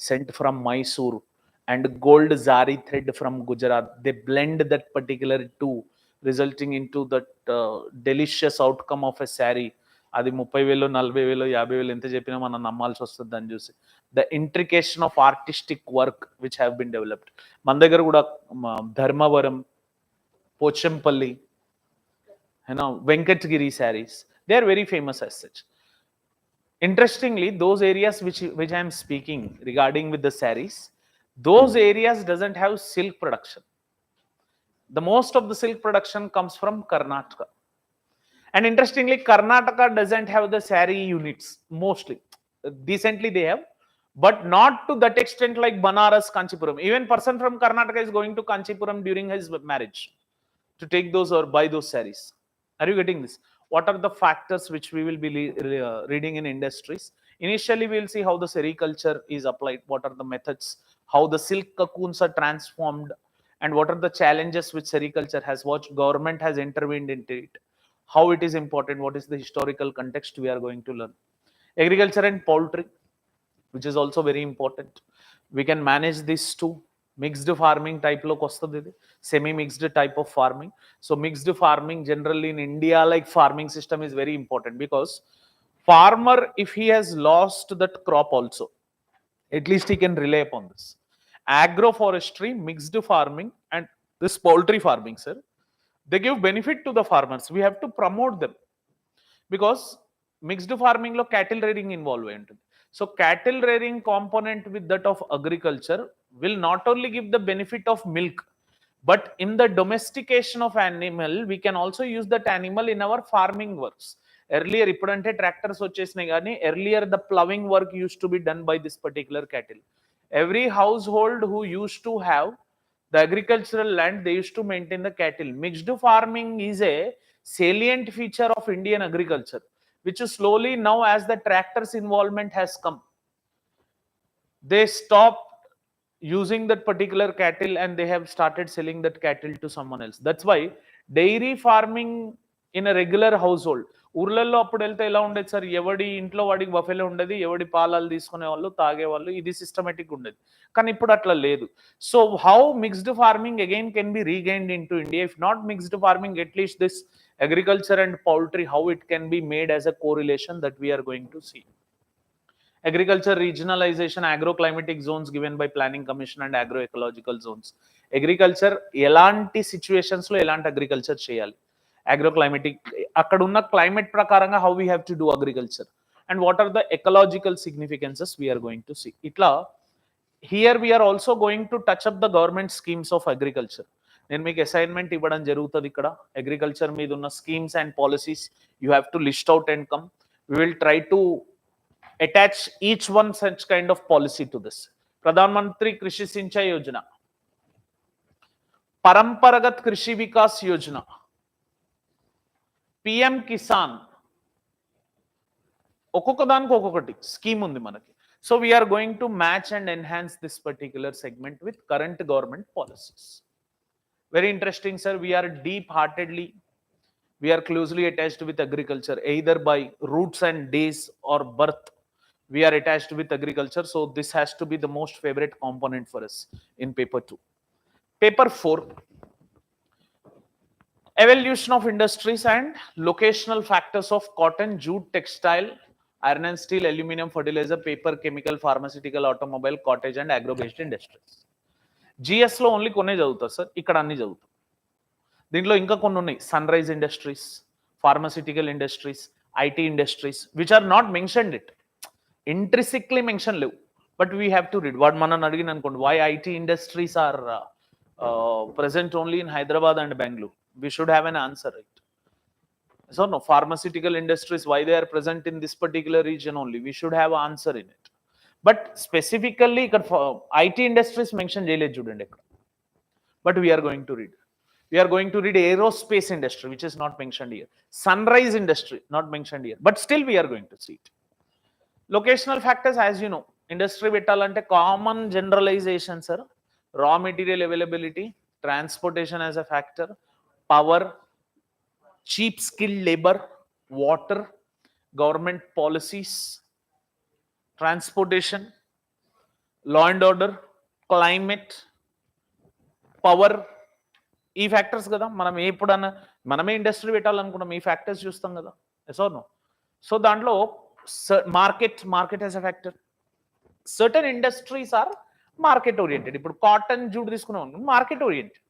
sent from Mysore and gold zari thread from Gujarat. They blend that particular two, resulting into that delicious outcome of a saree. అది 30,000 40,000 50,000 ఎంత చెప్పినా మనం నమ్మాల్సి వస్తుంది దాన్ని చూసి. The intrication of artistic work which have been developed. మన దగ్గర కూడా Dharmavaram, Pochampally, Venkatagiri sarees, they are very famous as such. Interestingly, those areas which I am speaking regarding with the sarees, those areas doesn't have silk production. The most of the silk production comes from Karnataka. And interestingly, Karnataka doesn't have the saree units mostly. Decently they have, but not to that extent like Banaras, Kanchipuram. Even person from Karnataka is going to Kanchipuram during his marriage to take those or buy those sarees. Are you getting this? What are the factors which we will be reading in industries? Initially, we will see how the sericulture is applied, what are the methods, how the silk cocoons are transformed, and what are the challenges which sericulture has, what government has intervened into it, how it is important, what is the historical context we are going to learn. Agriculture and poultry, which is also very important. We can manage these two. Mixed farming type lo kostadi, semi mixed type of farming. So mixed farming generally in India, like farming system is very important, because farmer, if he has lost that crop also, at least he can rely upon this. Agroforestry, mixed farming, and this poultry farming, sir, they give benefit to the farmers. We have to promote them, because mixed farming lo cattle rearing involved ఉంటుంది. So cattle rearing component with that of agriculture will not only give the benefit of milk, but in the domestication of animal, we can also use that animal in our farming works. Earlier, ippudante tractors వచ్చేసినాయి కానీ earlier the ploughing work used to be done by this particular cattle. Every household who used to have the agricultural land, they used to maintain the cattle. Mixed farming is a salient feature of Indian agriculture, which is slowly now, as the tractors involvement has come, they stopped using that particular cattle and they have started selling that cattle to someone else. That's why dairy farming in a regular household, ఊర్లలో అప్పుడు వెళ్తే ఎలా ఉండేది sir, ఎవడి ఇంట్లో వాడికి buffalo ఉండేది, ఎవడి పాలాలు తీసుకునే వాళ్ళు తాగేవాళ్ళు, ఇది సిస్టమేటిక్ ఉండేది. కానీ ఇప్పుడు అట్లా లేదు. So how mixed farming again can be regained into India, if not mixed farming, at least this agriculture and poultry, how it can be made as a correlation, that we are going to see. Agriculture regionalization, agroclimatic zones given by planning commission and agroecological zones. Agriculture elanti situations lo elanti agriculture cheyali, agroclimatic akkadunna climate prakaranga how we have to do agriculture, and what are the ecological significances we are going to see. Itla here we are also going to touch up the government schemes of agriculture. నేను మీకు assignment ఇవ్వడం జరుగుతుంది ఇక్కడ, agriculture మీద ఉన్న schemes and policies you have to list out and come. We will try to attach each one such kind of policy to this. Pradhan Mantri Krishi Sinchayee Yojana, Paramparagat Krishi Vikas Yojana, PM Kisan, ఒక్కొక్క దానికి ఒక్కొక్కటి స్కీమ్ ఉంది మనకి. So we are going to match and enhance this particular segment with current government policies. Very interesting, sir. We are deep-heartedly, we are closely attached with agriculture, either by roots and days or birth. We are attached with agriculture, so this has to be the most favorite component for us in paper 2. Paper 4, evolution of industries and locational factors of cotton, jute, textile, iron and steel, aluminum, fertilizer, paper, chemical, pharmaceutical, automobile, cottage and agro-based industries. జిఎస్లో only కొన్నే చదువుతారు sir, ఇక్కడ అన్ని చదువుతాం. దీంట్లో ఇంకా కొన్ని ఉన్నాయి, sunrise industries, pharmaceutical industries, IT industries, which are not mentioned, it intrinsically mention లేవు, but we have to read. వాడు మనం అడిగిన అనుకోండి, why IT industries are present only in Hyderabad and Bangalore, we should have an answer, right? So no, pharmaceutical industries, why they are present in this particular region only, we should have an answer in it. But specifically IT industries mention చేయలేదు చూడండి ఇక్కడ. But we are going to read. We are going to read aerospace industry, which is not mentioned here. Sunrise industry, not mentioned here. But still we are going to see it. Locational factors, as you know, industry పెట్టాలంటే common generalization, sir. Raw material availability, transportation as a factor, power, cheap skilled labor, water, government policies, transportation, law and order, climate, power, ఈ factors కదా. మనం ఎప్పుడన్నా మనమే industry పెట్టాలనుకున్నాం, ఈ factors చూస్తాం కదా, yes or no. So దాంట్లో market as a factor. Certain industries are market oriented. ఇప్పుడు కాటన్, జూట్ తీసుకున్నాం, market oriented.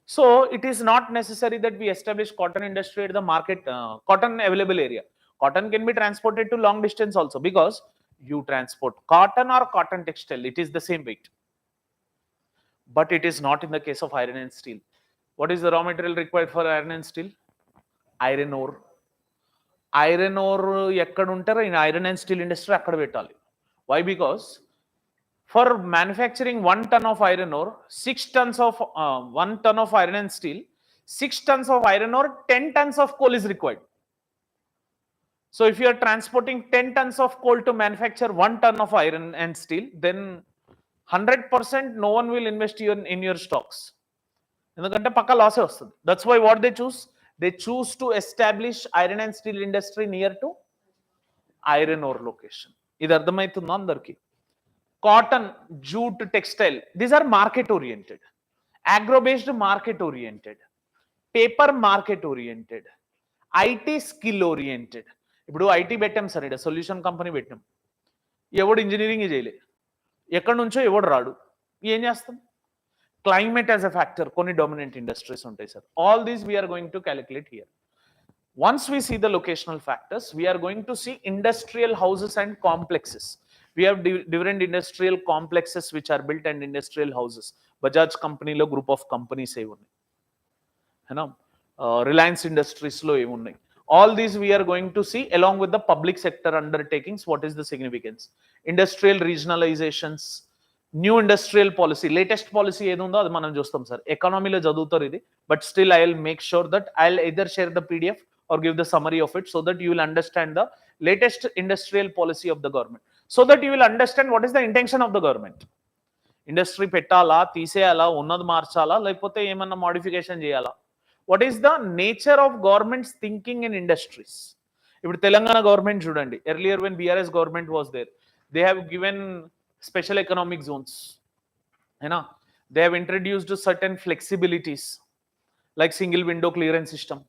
So it is not necessary that we establish cotton industry at the market, cotton available area. Cotton can be transported to long distance also, because you transport cotton or cotton textile, it is the same weight. But it is not in the case of iron and steel. What is the raw material required for iron and steel? Iron ore. Iron ore ekkada untaru in iron and steel industry akkada pettali. Why? Because for manufacturing 1 ton of iron ore, 6 tons of 1 ton of iron and steel, 6 tons of iron ore, 10 tons of coal is required. So if you are transporting 10 tons of coal to manufacture 1 ton of iron and steel, then 100% no one will invest in your stocks. ఎందుకంటే పక్క లాసే వస్తుంది. That's why what they choose to establish iron and steel industry near to iron ore location. ఇది అర్థమవుతుందో అందరికి? Cotton, jute, textile, these are market oriented. Agro based market oriented, paper market oriented, IT skill oriented. ఇప్పుడు IT పెట్టాం sir, ఇక్కడ solution company పెట్టాం, ఎవడు engineering చేయలే, ఎక్కడి నుంచో ఎవడు రాడు, ఏం చేస్తాం? Climate as a factor, కొన్ని dominant industries ఉంటాయి sir. All these we are going to calculate here. Once we see the locational factors, we are going to see industrial houses and complexes. We have different industrial complexes which are built and industrial houses. Bajaj company lo group of companies ఏ ఉన్నాయి, Reliance Industries lo ఏ ఉన్నాయి. All these we are going to see along with the public sector undertakings. What is the significance? Industrial regionalizations, new industrial policy, latest policy ఏది ఉందో అది మనం చూస్తాం sir. ఎకానమీలో చదువుతారు ఇది, but still I will make sure that I will either share the PDF or give the summary of it so that you will understand the latest industrial policy of the government, so that you will understand what is the intention of the government. Industry పెట్టాలా, తీసేయాలా, ఉన్నది మార్చాలా, లేకపోతే ఏమన్నా modification చేయాలా, what is the nature of government's thinking in industries. ఇప్పుడు Telangana government చూడండి, earlier when BRS government was there, they have given special economic zones, you know, they have introduced certain flexibilities like single window clearance system,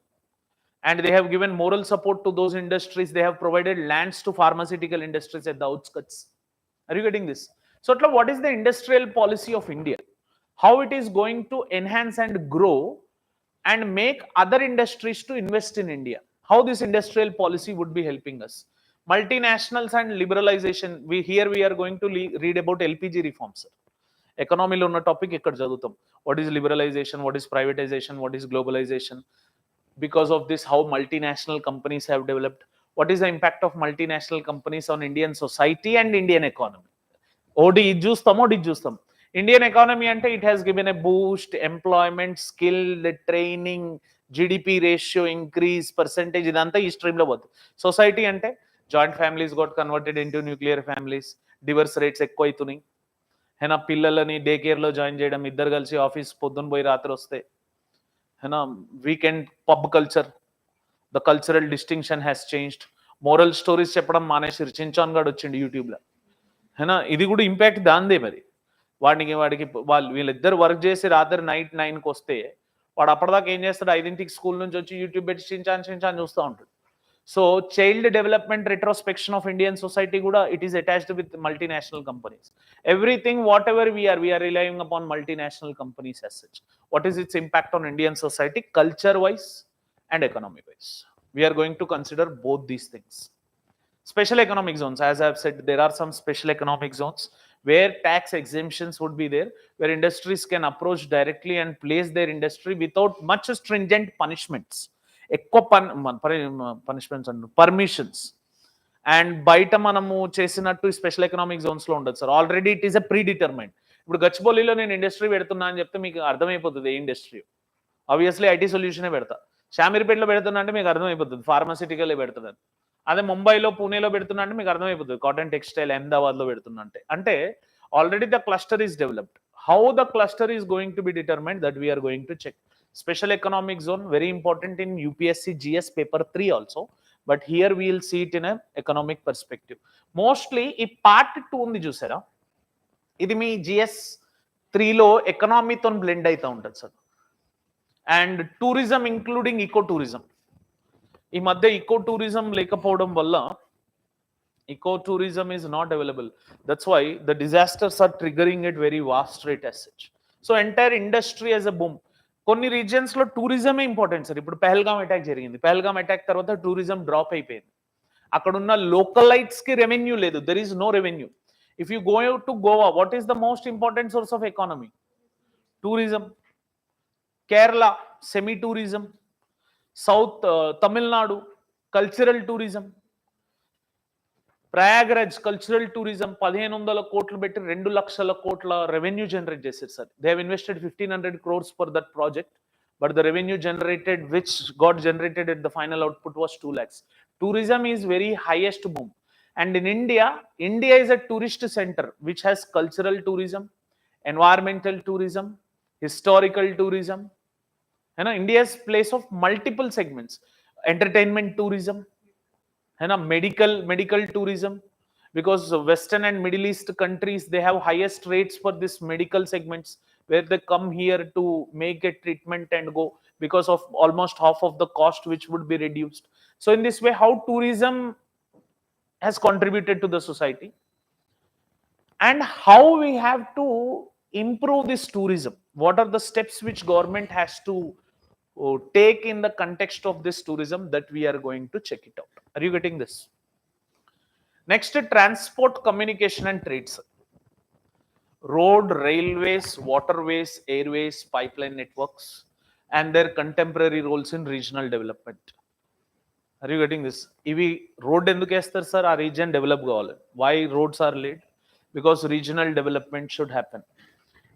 and they have given moral support to those industries. They have provided lands to pharmaceutical industries at the outskirts. Are you getting this? So what is the industrial policy of India, how it is going to enhance and grow and make other industries to invest in India, how this industrial policy would be helping us. Multinationals and liberalization, we are going to read about LPG reforms. Economy lo unna topic ikkada chaduvutam. What is liberalization, what is privatization, what is globalization? Because of this, how multinational companies have developed, what is the impact of multinational companies on Indian society and Indian economy. Odi ఇది చూస్తాం, ఒకటి ఇది చూస్తాం. Indian economy అంటే it has given a boost, employment, skill, training, GDP ratio increase, percentage, ఇదంతా ఈ స్ట్రీమ్లో పోతుంది. సొసైటీ అంటే joint families got converted into nuclear families, divorce rates ఎక్కువ అవుతున్నాయి. హేనా, పిల్లలని డే కేర్లో జాయిన్ చేయడం, ఇద్దరు కలిసి ఆఫీస్ పొద్దున్న పోయి రాత్రి వస్తే, హేనా, weekend pub culture, the cultural distinction has changed. Moral stories చెప్పడం మానేసి చించాన్ గాడు వచ్చిండు యూట్యూబ్లో, హేనా, ఇది కూడా ఇంపాక్ట్ దాందే. మరి వాడికి వీళ్ళిద్దరు వర్క్ చేసి రాత్రి నైట్ 9కి వస్తే వాడు అప్పటిదాకా ఏం చేస్తాడు, 5ంటికి స్కూల్ నుంచి వచ్చి యూట్యూబ్ పెట్టి చించాన్ చూస్తూ ఉంటాడు. So child development retrospection of Indian society కూడా it is attached with multinational companies. Everything whatever we're relying upon multinational companies as such. What is its impact on Indian society, culture wise and economy wise? We are going to consider both these things. Special economic zones, as I have said, there are some special economic zones where tax exemptions would be there, where industries can approach directly and place their industry without much stringent punishments, ఎక్కువ punishments and permissions. And బయట మనము చేసినట్టు special economic జోన్స్లో ఉండదు sir. Already it is a pre determined. ఇప్పుడు గచ్చిబౌలిలో నేను industry పెడుతున్నా అని చెప్తే మీకు అర్థమైపోతుంది ఏ ఇండస్ట్రీ. ఆబ్వియస్లీ ఐటీ సొల్యూషనే పెడతా. షామీర్పేటలో పెడుతున్నా అంటే మీకు అర్థమైపోతుంది ఫార్మాసిటికలే పెడుతుంది. అదే ముంబైలో, పూణేలో పెడుతున్నా అంటే మీకు అర్థమైపోతుంది కాటన్ టెక్స్టైల్, అహ్మదాబాద్లో పెడుతున్నా అంటే already the cluster is developed. How the cluster is going to be determined, that we are going to check. Special economic zone, very important in UPSC GS paper 3 also, but here we will see it in an economic perspective. Mostly ఈ part 2 ఉంది చూసారా, ఇది మీ GS 3లో ఎకనామీతో blend అవుతూ ఉంటుంది sir. And tourism including eco tourism. ఈ మధ్య eco tourism లేకపోవడం వల్ల eco tourism is not available. That's why the disasters are triggering at very vast rate as such. So entire industry as a boom. కొన్ని regions లో టూరిజమే important sir. ఇప్పుడు Pahalgam attack జరిగింది, Pahalgam attack తర్వాత టూరిజం డ్రాప్ అయిపోయింది. అక్కడ ఉన్న లోకలైట్స్ కి రెవెన్యూ లేదు, there is no revenue. If you go to Goa, what is the most important source of economy? Tourism. Kerala semi tourism, south Tamil Nadu cultural tourism, Prayagraj cultural tourism 1500 కోట్లు పెట్టి 2 లక్షల కోట్ల రెవెన్యూ జనరేట్ చేశారు sir. They have invested 1500 crores for that project, but the revenue generated which got generated at the final output was 2 lakhs. Tourism is very highest boom. And in India is a tourist center which has cultural tourism, environmental tourism, historical tourism. And India's place of multiple segments, entertainment tourism, medical tourism, because Western and Middle East countries, they have highest rates for this medical segments, where they come here to make a treatment and go, because of almost half of the cost which would be reduced. So in this way, how tourism has contributed to the society and how we have to improve this tourism. What are the steps which government has to take in the context of this tourism, that we are going to check it out. Are you getting this? Next, transport, communication and trades. Road, railways, waterways, airways, pipeline networks and their contemporary roles in regional development. Are you getting this? Ivi road enduku estar sir, aa region develop kavali. Why roads are laid? because regional development should happen.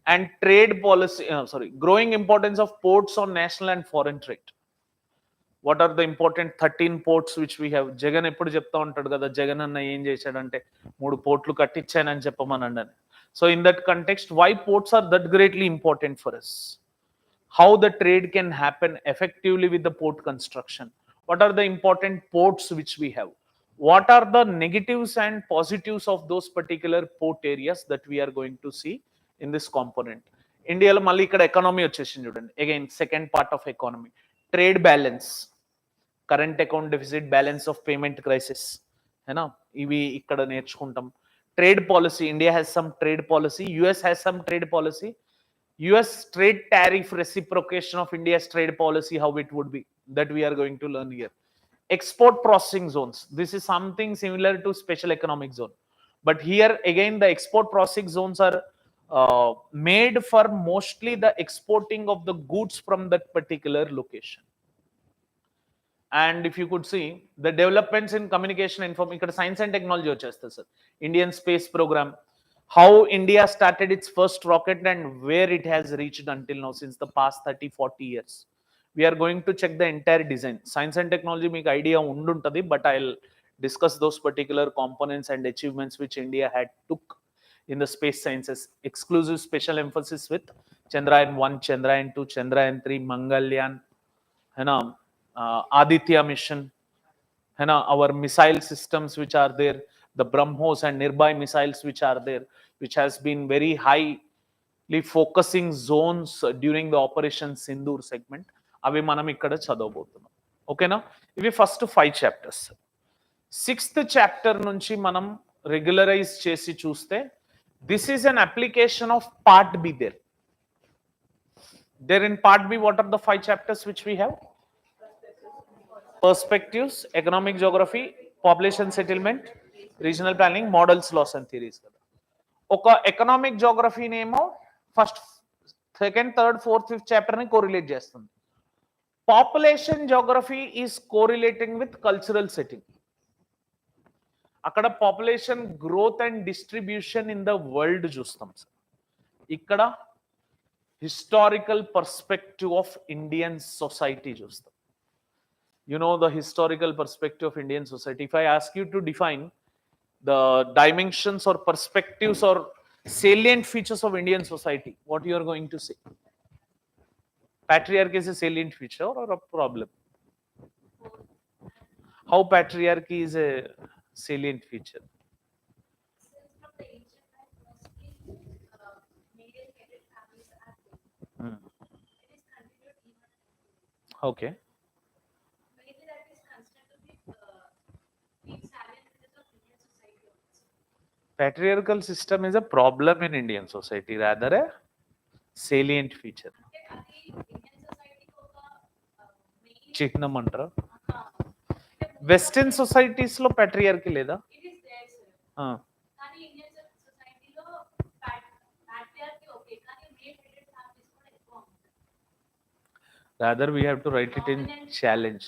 And trade policy, growing importance of ports on national and foreign trade. What are the important 13 ports which we have? Jagan ఎప్పుడు చెప్తా ఉంటాడు కదా, జగన్ అన్న ఏం చేశాడంటే 3 పోర్ట్లు కట్టించానని చెప్పమనండి. So in that context, why ports are that greatly important for us? How the trade can happen effectively with the port construction? What are the important ports which we have? What are the negatives and positives of those particular port areas that we are going to see in this component? ఇండియాలో మళ్ళీ ఇక్కడ economy వచ్చేసింది చూడండి. Again second part of economy, trade balance, current account deficit, balance of payment crisis, హేనా, ఇవి ఇక్కడ నేర్చుకుంటాం. Trade policy, India has some trade policy, US has some trade policy. US trade tariff reciprocation of India's trade policy, how it would be, that we are going to learn here. Export processing zones, this is something similar to special economic zone, but here again the export processing zones are made for mostly the exporting of the goods from that particular location. And if you could see the developments in communication information, ikkada science and technology vachestadi sir. Indian space program, how India started its first rocket and where it has reached until now since the past 30-40 years. We are going to check the entire design. Science and technology meeku idea unduntadi, but I'll discuss those particular components and achievements which India had took in the space sciences. Exclusive special emphasis with Chandrayaan 1, Chandrayaan 2, Chandrayaan 3, Mangalyaan, Aditya mission, our missile systems which are there, the BrahMos and nearby missiles which are there, which has been very highly focusing zones during the Operation Sindoor segment. అవి మనం ఇక్కడ చదవబోతున్నాం. ఓకేనా? ఇవి first 5 chapters. 6th chapter నుంచి మనం regularise చేసి చూస్తే, this is an application of part B. There in part B, what are the 5 chapters which we have? Perspectives, economic geography, population settlement, regional planning, models, laws and theories కదా. ఒక economic జోగ్రఫీనేమో first, second, third, fourth, fifth చాప్టర్ని correlate చేస్తుంది. Population geography is correlating with cultural setting. అక్కడ population growth and distribution in the world చూస్తాం sir. ఇక్కడ historical perspective of Indian society చూస్తాం. You know the historical perspective of Indian society. If I ask you to define the dimensions or perspectives or salient features of Indian society, what you are going to say? Patriarchy is a salient feature or a problem? How patriarchy is a salient feature? Since from the ancient time, mostly male-headed families are there. It is continued even. Okay. Mainly that is considered to be salient features of Indian society also. Patriarchal system is a problem in Indian society, rather a salient feature. అంటే అది Indian సొసైటీకి ఒక main చిహ్నం అంటారా? Western societies లో patriarchy లేదా? It is there sir. కానీ Indian సొసైటీలో ప్యాట్రియార్కీ ఓకే, కానీ మేల్-హెడెడ్ ఫ్యామిలీస్ కూడా ఎక్కువ ఉంటాయి. Rather we have to write it in challenge.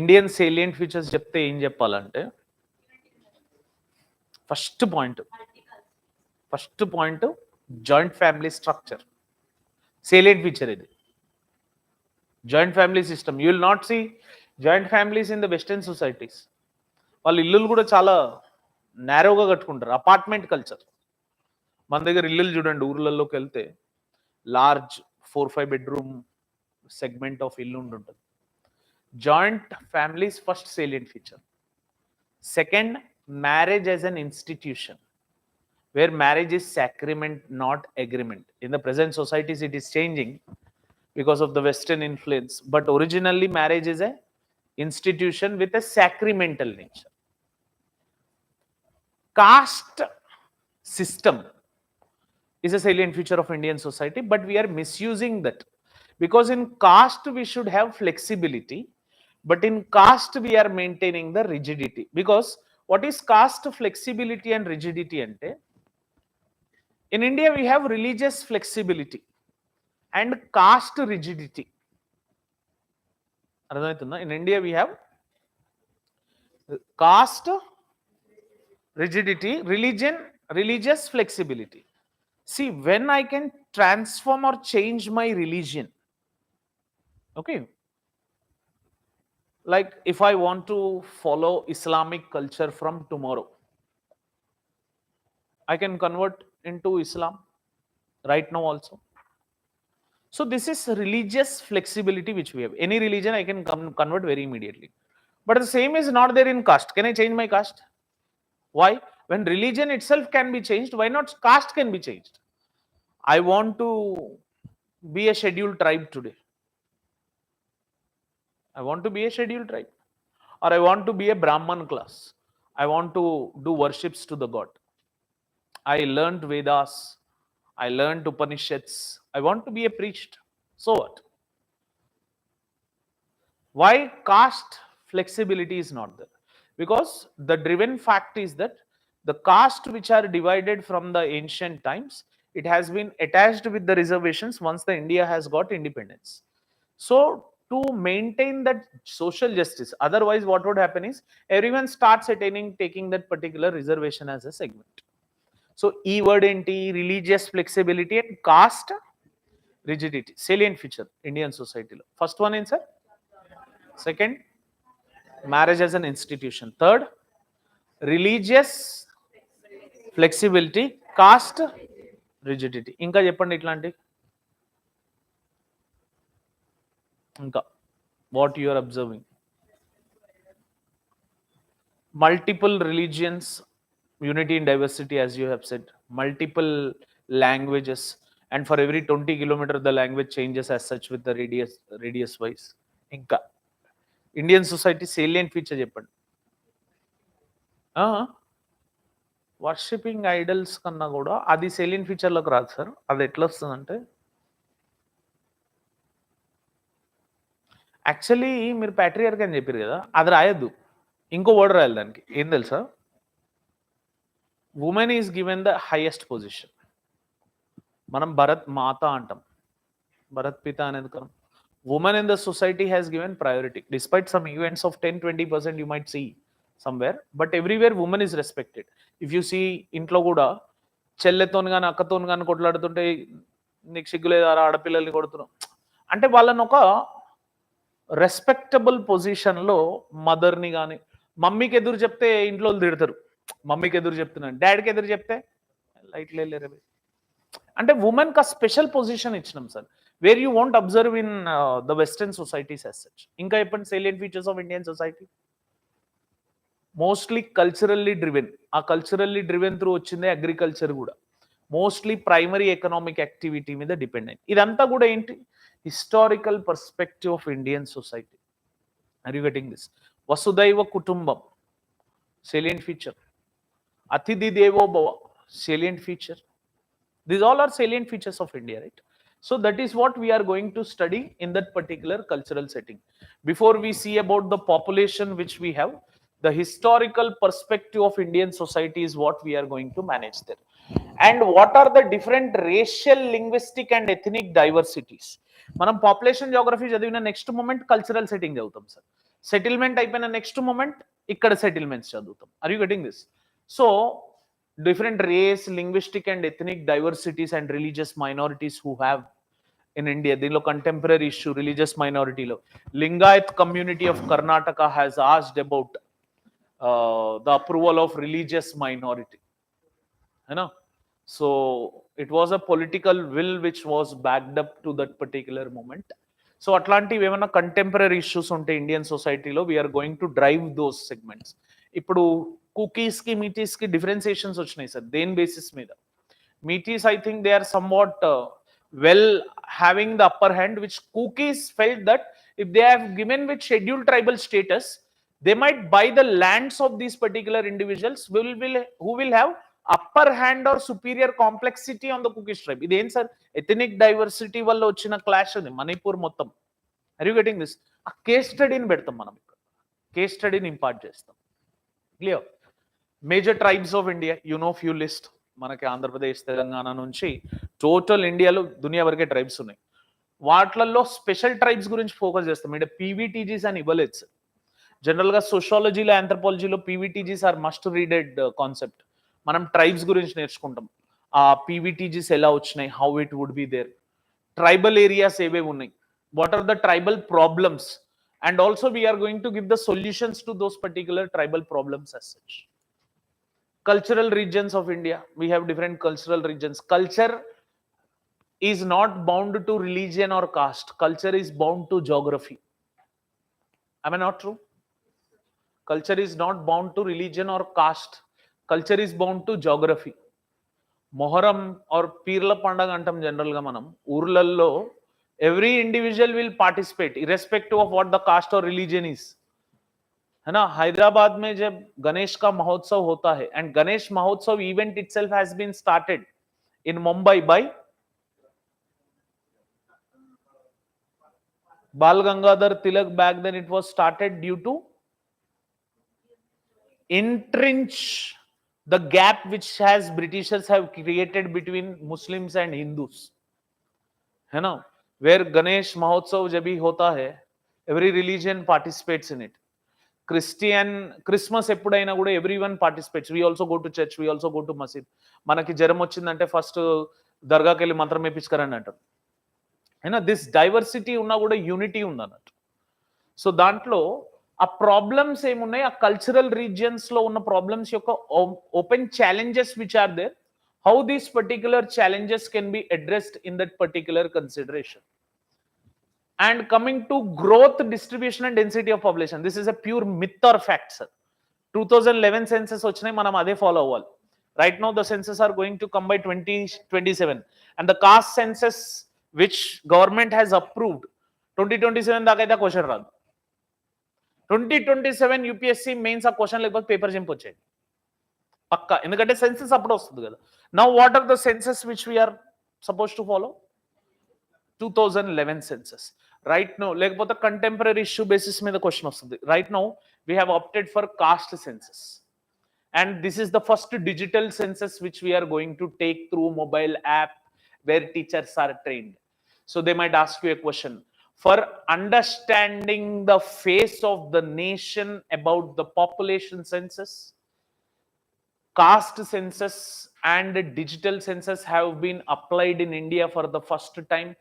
Indian salient features చెప్తే ఏం చెప్పాలంటే, first point joint family structure. salient feature ఇది. Joint family system. You will not see joint families in the western societies. వాళ్ళ ఇల్లులు కూడా చాలా నేరోగా కట్టుకుంటారు. Apartment culture. మన దగ్గర ఇల్లులు చూడండి, ఊర్లలోకి వెళ్తే లార్జ్ 4-5 బెడ్రూమ్ సెగ్మెంట్ ఆఫ్ ఇల్లు ఉంటుంది. Joint families first salient feature. Second, marriage as an institution, where marriage is sacrament, not agreement. In the present societies, it is changing because of the Western influence. But originally, marriage is a institution with a sacramental nature. Caste system is a salient feature of Indian society, but we are misusing that. Because in caste, we should have flexibility, but in caste, we are maintaining the rigidity. Because what is caste flexibility and rigidity? Ante, in India, we have religious flexibility and caste rigidity. In India, we have caste rigidity, religion Religious flexibility. See, when I can transform or change my religion, okay, like if I want to follow Islamic culture from tomorrow, I can convert into Islam right now also. So this is religious flexibility which we have. Any religion I can convert very immediately. But the same is not there in caste. Can I change my caste? Why? When religion itself can be changed, why not caste can be changed? I want to be a scheduled tribe today. I want to be a scheduled tribe. Or I want to be a Brahman class. I want to do worships to the god. I learned Vedas. I learned Upanishads. I want to be a priest. So what? Why caste flexibility is not there? Because the driven fact is that the caste which are divided from the ancient times, it has been attached with the reservations once the India has got independence. So to maintain that social justice, otherwise what would happen is everyone starts attaining taking that particular reservation as a segment. So E word enti, religious flexibility and caste rigidity, salient feature Indian society. First one in sir. Second, marriage as an institution. Third, religious flexibility, caste rigidity. ఇంకా చెప్పండి ఇట్లాంటి ఇంకా what you are observing. Multiple religions, unity in diversity, as you have said, multiple languages, and for every 20 kilometer the language changes as such with the radius wise. ఇంకా Indian society salient feature చెప్పండి. Worshipping idols కన్నా కూడా అది salient ఫీచర్లోకి రాదు sir. అది ఎట్లా వస్తుందంటే actually మీరు ప్యాట్రియార్క్ అని చెప్పారు కదా, అది రాయొద్దు, ఇంకో వర్డ్ రాయాలి దానికి. ఏం తెలుసా? Women is given the highest position. మనం భరత్ మాత అంటాం, భరత్ పిత అనేది కదా. Women in the society has given priority despite some events of 10-20% you might see somewhere, but everywhere women is respected. If you see ఇంట్లో కూడా చెల్లెతో కానీ అక్కతో కానీ కొట్లాడుతుంటే నీకు సిగ్గులేదారా ఆడపిల్లల్ని కొడుతున్నాం అంటే వాళ్ళని ఒక రెస్పెక్టబుల్ పొజిషన్లో మదర్ని కానీ, మమ్మీకి ఎదురు చెప్తే ఇంట్లో తిడతారు, మమ్మీకి ఎదురు చెప్తున్నాను, డాడీకి ఎదురు చెప్తే లైట్లు వెళ్ళారు. అంటే ఉమెన్కి ఆ స్పెషల్ పొజిషన్ ఇచ్చినాం sir, where you want observe in the western societies as such. ఇంకా చెప్పండి salient features of Indian society. Mostly culturally driven. ఆ కల్చరల్లీ డ్రివెన్ త్రూ వచ్చిందే అగ్రికల్చర్ కూడా. మోస్ట్లీ ప్రైమరీ ఎకనామిక్ యాక్టివిటీ మీద డిపెండ్ అయింది. ఇదంతా కూడా ఏంటి? Historical perspective of Indian society. Are you getting this? వసుదైవ కుటుంబం salient feature. Atithi Devo Bhava, salient feature. These all are salient features of India, right? So that is what we are going to study in that particular cultural setting. Before we see about the population which we have, the historical perspective of Indian society is what we are going to manage there. And what are the different racial, linguistic and ethnic diversities? మనం population geography చదివిన next moment cultural setting చదువుతాం sir. Settlement అయిపోయిన next moment ఇక్కడ settlements చదువుతాం. Are you getting this? So different race, linguistic and ethnic diversities and religious minorities who have in India. దీనిలో contemporary issue religious minority లో Lingayat community of Karnataka has asked about the approval of religious minority. You know, so it was a political will which was backed up to that particular moment. So అట్లాంటివి ఏమైనా contemporary issues ఉంటే Indian సొసైటీలో we are going to drive those segments. ఇప్పుడు కుకీస్కి మీటీస్కి differentiations వచ్చినాయి sir. దేని basis మీద? Meiteis I think they are somewhat well having the upper hand, which Kukis felt that if they have given with scheduled tribal status, they might buy the lands of these particular individuals who will have upper hand or superior complexity on the Kukish tribe. ఇదేం సార్? Ethnic diversity వల్ల వచ్చిన clash అది మణిపూర్ మొత్తం. Are you getting this? ఆ case స్టడీని పెడతాం మనం, ఇక్కడ కేస్ స్టడీని ఇంపార్ట్ చేస్తాం. Clear? Major tribes of India, you know few list. మనకి ఆంధ్రప్రదేశ్, తెలంగాణ నుంచి టోటల్ ఇండియాలో దునియా వరకే ట్రైబ్స్ ఉన్నాయి. వాటిల్లో స్పెషల్ ట్రైబ్స్ గురించి ఫోకస్ చేస్తాం. అంటే పీవీటీజీస్ అని ఇవ్వలేదు సార్. జనరల్గా సోషాలజీలో, ఆంథ్రపాలజీలో PVTGs are must readed concept. మనం ట్రైబ్స్ గురించి నేర్చుకుంటాం. ఆ పీవీటీజీస్ ఎలా వచ్చినాయి, how it would be there, tribal areas ఏవేవి ఉన్నాయి, what are the tribal problems, and also we are going to give the solutions to those particular tribal problems as such. Cultural regions of India, we have different cultural regions. Culture is not bound to religion or caste. Culture is bound to geography. Am I not true? Culture is not bound to religion or caste. Culture is bound to geography. Muharram or పీర్ల పండగ అంటాం జనరల్గా మనం ఊర్లలో. Every individual will participate irrespective of what the caste और religion is, है ना. हैदराबाद में जब गणेश का महोत्सव होता है, and Ganesh Mahotsav event itself has been started in Mumbai by Bal Gangadhar Tilak. Back then it was started due to entrench the gap which has Britishers have created between Muslims and Hindus, है ना. Where Ganesh Mahotsav जब भी होता है, every religion participates in it. Christmas ఎప్పుడైనా కూడా everyone participates. We also go to church, we also go to masjid. మనకి జ్వరం వచ్చిందంటే ఫస్ట్ దర్గాకి వెళ్ళి మంత్రం వేయించుకరండి అంటారు, అయినా దిస్ డైవర్సిటీ ఉన్నా కూడా యూనిటీ ఉందన్నట్టు. సో దాంట్లో ఆ ప్రాబ్లమ్స్ ఏమున్నాయి, ఆ కల్చరల్ రీజియన్స్ లో ఉన్న ప్రాబ్లమ్స్ యొక్క open challenges which are there, how these particular challenges can be addressed in that particular consideration. And coming to growth, distribution and density of population, this is a pure myth or fact, sir. 2011 census వచ్చాయి, మనం అదే follow అవ్వాలి. Right now the census are going to come by 2027, and the caste census which government has approved 2027 దాకా అయితే question రాదు. 2027 UPSC mains ఆ question లేకపోతే paper జింప్ వచ్చేది పక్కా, ఎందుకంటే సెన్సస్ అప్పుడు వస్తుంది కదా. Now what are the census which we're supposed to follow? 2011 census. Right now లేకపోతే కంటెంపరీ ఇష్యూ బేసిస్ మీద క్వశ్చన్ వస్తుంది. Right now we have opted for caste census, and this is the first digital census which we are going to take through mobile app where teachers are trained. So they might ask you a question, for understanding the face of the nation about the population census, caste census and digital census have been applied in India for the first time.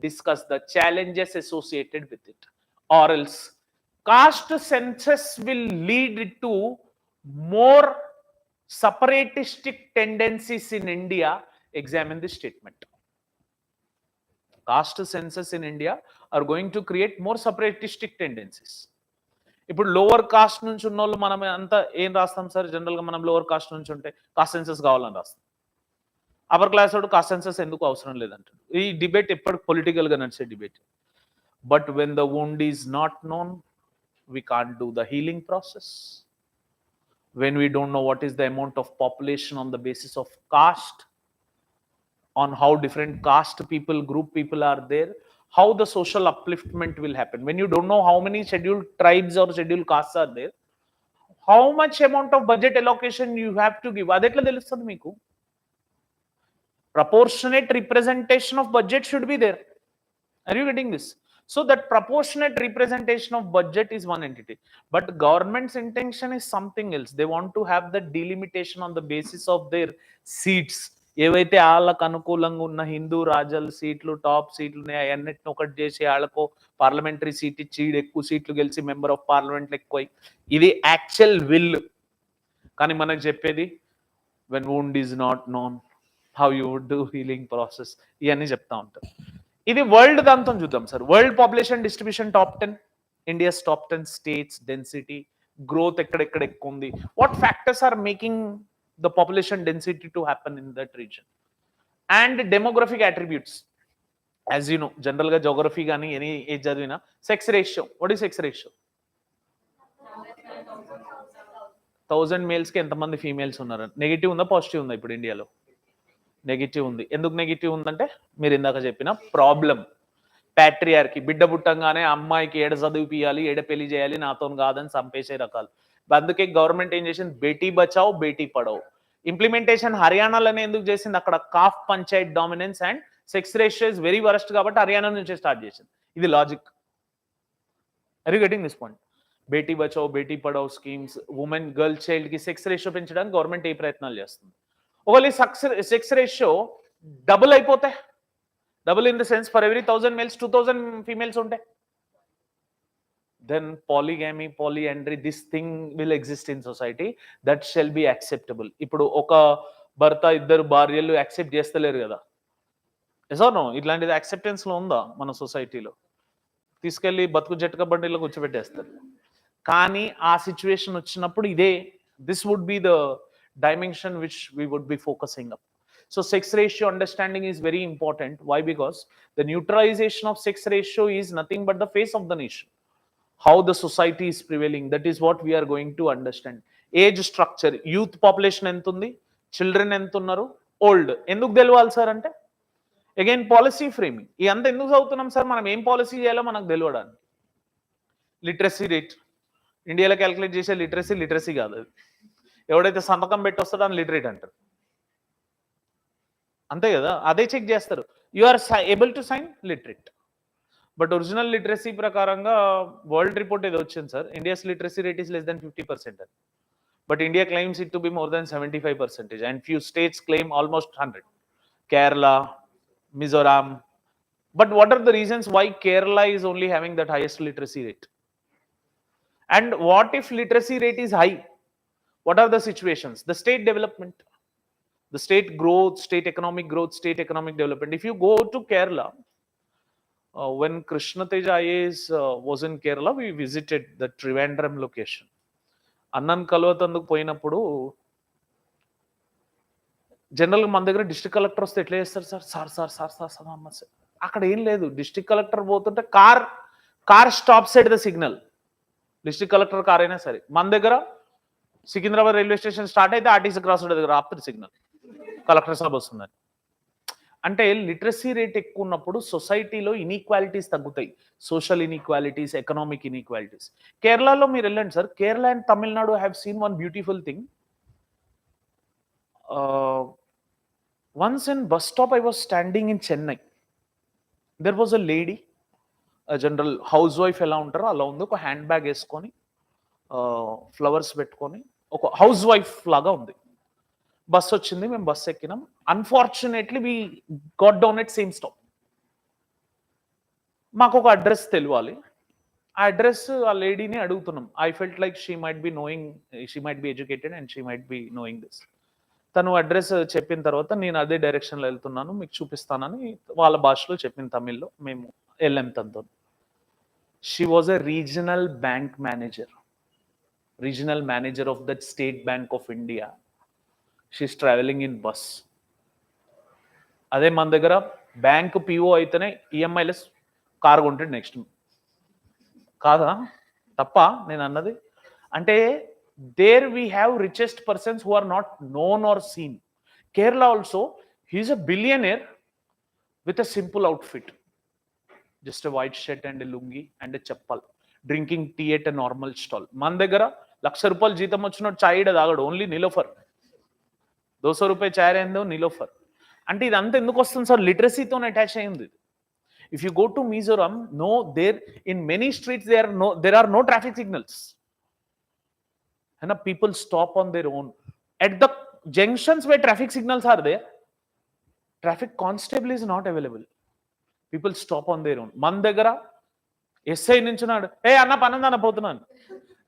Discuss the challenges associated with it, or else caste census will lead to more separatistic tendencies in India. Examine this statement. Caste census in India are going to create more separatistic tendencies. ఇప్పుడు lower caste నుంచి ఉన్న వాళ్ళు మనం అంతా ఏం రాస్తాం sir, జనరల్గా మనం లోవర్ కాస్ట్ నుంచి ఉంటే కాస్ట్ సెన్సస్ కావాలని రాస్తాం. అప్పర్ క్లాస్ వాడు కాస్ట్ సెన్సస్ ఎందుకు అవసరం లేదంటాడు. ఈ డిబేట్ ఎప్పుడు పొలిటికల్గా నడిచే debate. But when the wound is not known, we can't do the healing process. When we don't know what is the amount of population on the basis of caste, on how different caste people, group people are there, how the social upliftment will happen. When you don't know how many scheduled tribes or scheduled castes are there, how much amount of budget allocation you have to give, అది ఎట్లా తెలుస్తుంది మీకు? Proportionate representation of budget should be there. Are you getting this? So that proportionate representation of budget is one entity, but government's intention is something else. They want to have the delimitation on the basis of their seats. ఏవైతే వాళ్ళకు అనుకూలంగా ఉన్న హిందూ రాజాల సీట్లు, top సీట్లు ఉన్నాయి, అన్నిటిని ఒకటి చేసి వాళ్ళకు పార్లమెంటరీ సీట్ ఇచ్చి ఎక్కువ సీట్లు గెలిచి మెంబర్ ఆఫ్ పార్లమెంట్లు ఎక్కువ. ఇది యాక్చువల్ విల్. కానీ మనకు చెప్పేది when wound is not known, how you would do healing process, ఇవన్నీ చెప్తా ఉంటారు. ఇది వరల్డ్ దాంతో చూద్దాం sir. World population distribution top 10, India's top 10 states, density, growth ఎక్కడెక్కడ ఎక్కువ ఉంది, what factors are making the population density to happen in that region, and demographic attributes. As you know, జనరల్గా జోగ్రఫీ కానీ ఎనీ ఏజ్ చదివినా sex ratio. What is sex ratio? 1000 మేల్స్కి ఎంతమంది females ఉన్నారు? Negative ఉందా పాజిటివ్ ఉందా? ఇప్పుడు ఇండియాలో నెగిటివ్ ఉంది. ఎందుకు నెగిటివ్ ఉందంటే మీరు ఇందాక చెప్పిన ప్రాబ్లం, ప్యాట్రియార్కి. బిడ్డ పుట్టంగానే అమ్మాయికి ఏడ చదివిపియాలి, ఏడ పెళ్లి చేయాలి, నాతో కాదని చంపేసే రకాలు. అందుకే గవర్నమెంట్ ఏం చేసింది, బేటీ బచావ్ బేటీ పడావ్ ఇంప్లిమెంటేషన్ హర్యానాలోనే ఎందుకు చేసింది? అక్కడ khap panchayat dominance and sex ratio is very worst కాబట్టి హర్యానా నుంచే స్టార్ట్ చేసింది. ఇది logic. Are you getting this point? Beti Bachao Beti Padhao schemes, women girl చైల్డ్కి సెక్స్ రేషియో పెంచడానికి గవర్నమెంట్ ఏ ప్రయత్నాలు చేస్తుంది? ఒకవేళ సెక్స్ రేషియో డబుల్ అయిపోతే, double in the sense for every 1000 males 2000 females ఉంటాయి, then polygamy, polyandry, this thing will exist in society, that shall be acceptable. ఇప్పుడు ఒక భర్త ఇద్దరు భార్యలు యాక్సెప్ట్ చేస్తలేరు కదా, ఎసోనో ఇట్లాంటిది యాక్సెప్టెన్స్ లో ఉందా మన సొసైటీలో? తీసుకెళ్లి బతుకు జట్క బండిలో కూర్చోబెట్టేస్తారు. కానీ ఆ సిచ్యువేషన్ వచ్చినప్పుడు ఇదే, this would be the dimension which we would be focusing up. So sex ratio understanding is very important. Why? Because the neutralization of sex ratio is nothing but the face of the nation. How the society is prevailing, that is what we are going to understand. Age structure, youth population ఎంత ఉంది, children ఎంత ఉన్నారు, old ఎందుకు తెలియాలి sir అంటే, again policy framing. ఇదంతా ఎందుకు చదువుతున్నాం సార్, మనం ఏం పాలసీ చేయాలో మనకు తెలియడానికి. లిటరసీ రేట్ ఇండియాలో క్యాలిక్యులేట్ చేసే లిటరసీ కాదు అది. ఎవడైతే సంతకం పెట్టి వస్తాడో అని లిటరేట్ అంటారు, అంతే కదా, అదే చెక్ చేస్తారు. You are able to sign literate. But original literacy ప్రకారంగా వరల్డ్ రిపోర్ట్ ఏదో వచ్చింది sir, India's literacy rate is less than 50%. But India claims it to be more than 75%, and few states claim almost 100. Kerala, Mizoram. But what are the reasons why Kerala is only having that highest literacy rate? And what if literacy rate is high? What are the situations? The state development, the state growth, state economic growth, state economic development. If you go to Kerala, when Krishna Teja IAS was in Kerala, we visited the Trivandrum location. అన్నం కలవతందుకు పోయినప్పుడు జనరల్గా మన దగ్గర district collector వస్తే ఎట్లా చేస్తారు sir, sir అక్కడ ఏం లేదు. డిస్ట్రిక్ట్ కలెక్టర్ పోతుంటే car stops at the signal, district collector car అయినా సరే. మన దగ్గర సికింద్రాబాద్ రైల్వే స్టేషన్ స్టార్ట్ అయితే ఆర్టీసీ క్రాస్ రోడ్ దగ్గర ఆపుతుంది సిగ్నల్, కలెక్టర్ సాబ్ వస్తుందని. అంటే లిటరసీ రేట్ ఎక్కువ ఉన్నప్పుడు సొసైటీలో ఇన్ఈక్వాలిటీస్ తగ్గుతాయి, సోషల్ ఇన్ఈక్వాలిటీస్, ఎకనామిక్ ఇన్ఈక్వాలిటీస్. కేరళలో మీరు వెళ్ళండి sir, Kerala and Tamil Nadu have seen one beautiful thing. Once in bus stop I was standing in Chennai, there was a lady, general house wife ఎలా ఉంటారో అలా ఉంది, ఒక హ్యాండ్ బ్యాగ్ వేసుకొని ఫ్లవర్స్ పెట్టుకొని ఒక హౌస్ వైఫ్ లాగా ఉంది. బస్ వచ్చింది, మేము బస్ ఎక్కినాం. Unfortunately we got down at same stop. మాకు ఒక అడ్రస్ తెలియాలి, ఆ అడ్రస్ ఆ లేడీని అడుగుతున్నాం. I felt like she might be knowing, she might be educated and she might be knowing this. తను అడ్రస్ చెప్పిన తర్వాత నేను అదే డైరెక్షన్లో వెళ్తున్నాను, మీకు చూపిస్తానని వాళ్ళ భాషలో చెప్పిన తమిళ్లో మేము వెళ్ళాం తనతో. She was a regional bank manager, regional manager of the State Bank of India. She is travelling in bus. అదే మన దగ్గర బ్యాంక్ పిఓ అయితేనే ఈఎంఐలెస్ కార్ కొంటాడు నెక్స్ట్, కాదా? తప్ప నేను అన్నది అంటే, there we have richest persons who are not known or seen. Kerala also he is a billionaire with a simple outfit, just a white shirt and lungi and chappal, drinking tea at a normal stall. మన దగ్గర ₹1,00,000 జీతం వచ్చినట్టు చాయ్ తాగడు, only Niloufer. 200 రూపాయలు చాయ్ ఏందో నిలోఫర్. అంటే ఇదంతా ఎందుకు వస్తుంది సార్? లిటరసీతో అటాచ్ అయింది. If you go to Mizoram, no, there in many streets there are no traffic signals, and people stop on their own at the junctions where traffic signals are there. Traffic constable is not available, people stop on their own. మన దగ్గర SI నుంచున్నాడు, ఏ అన్న పనందన్న పోతున్నాను.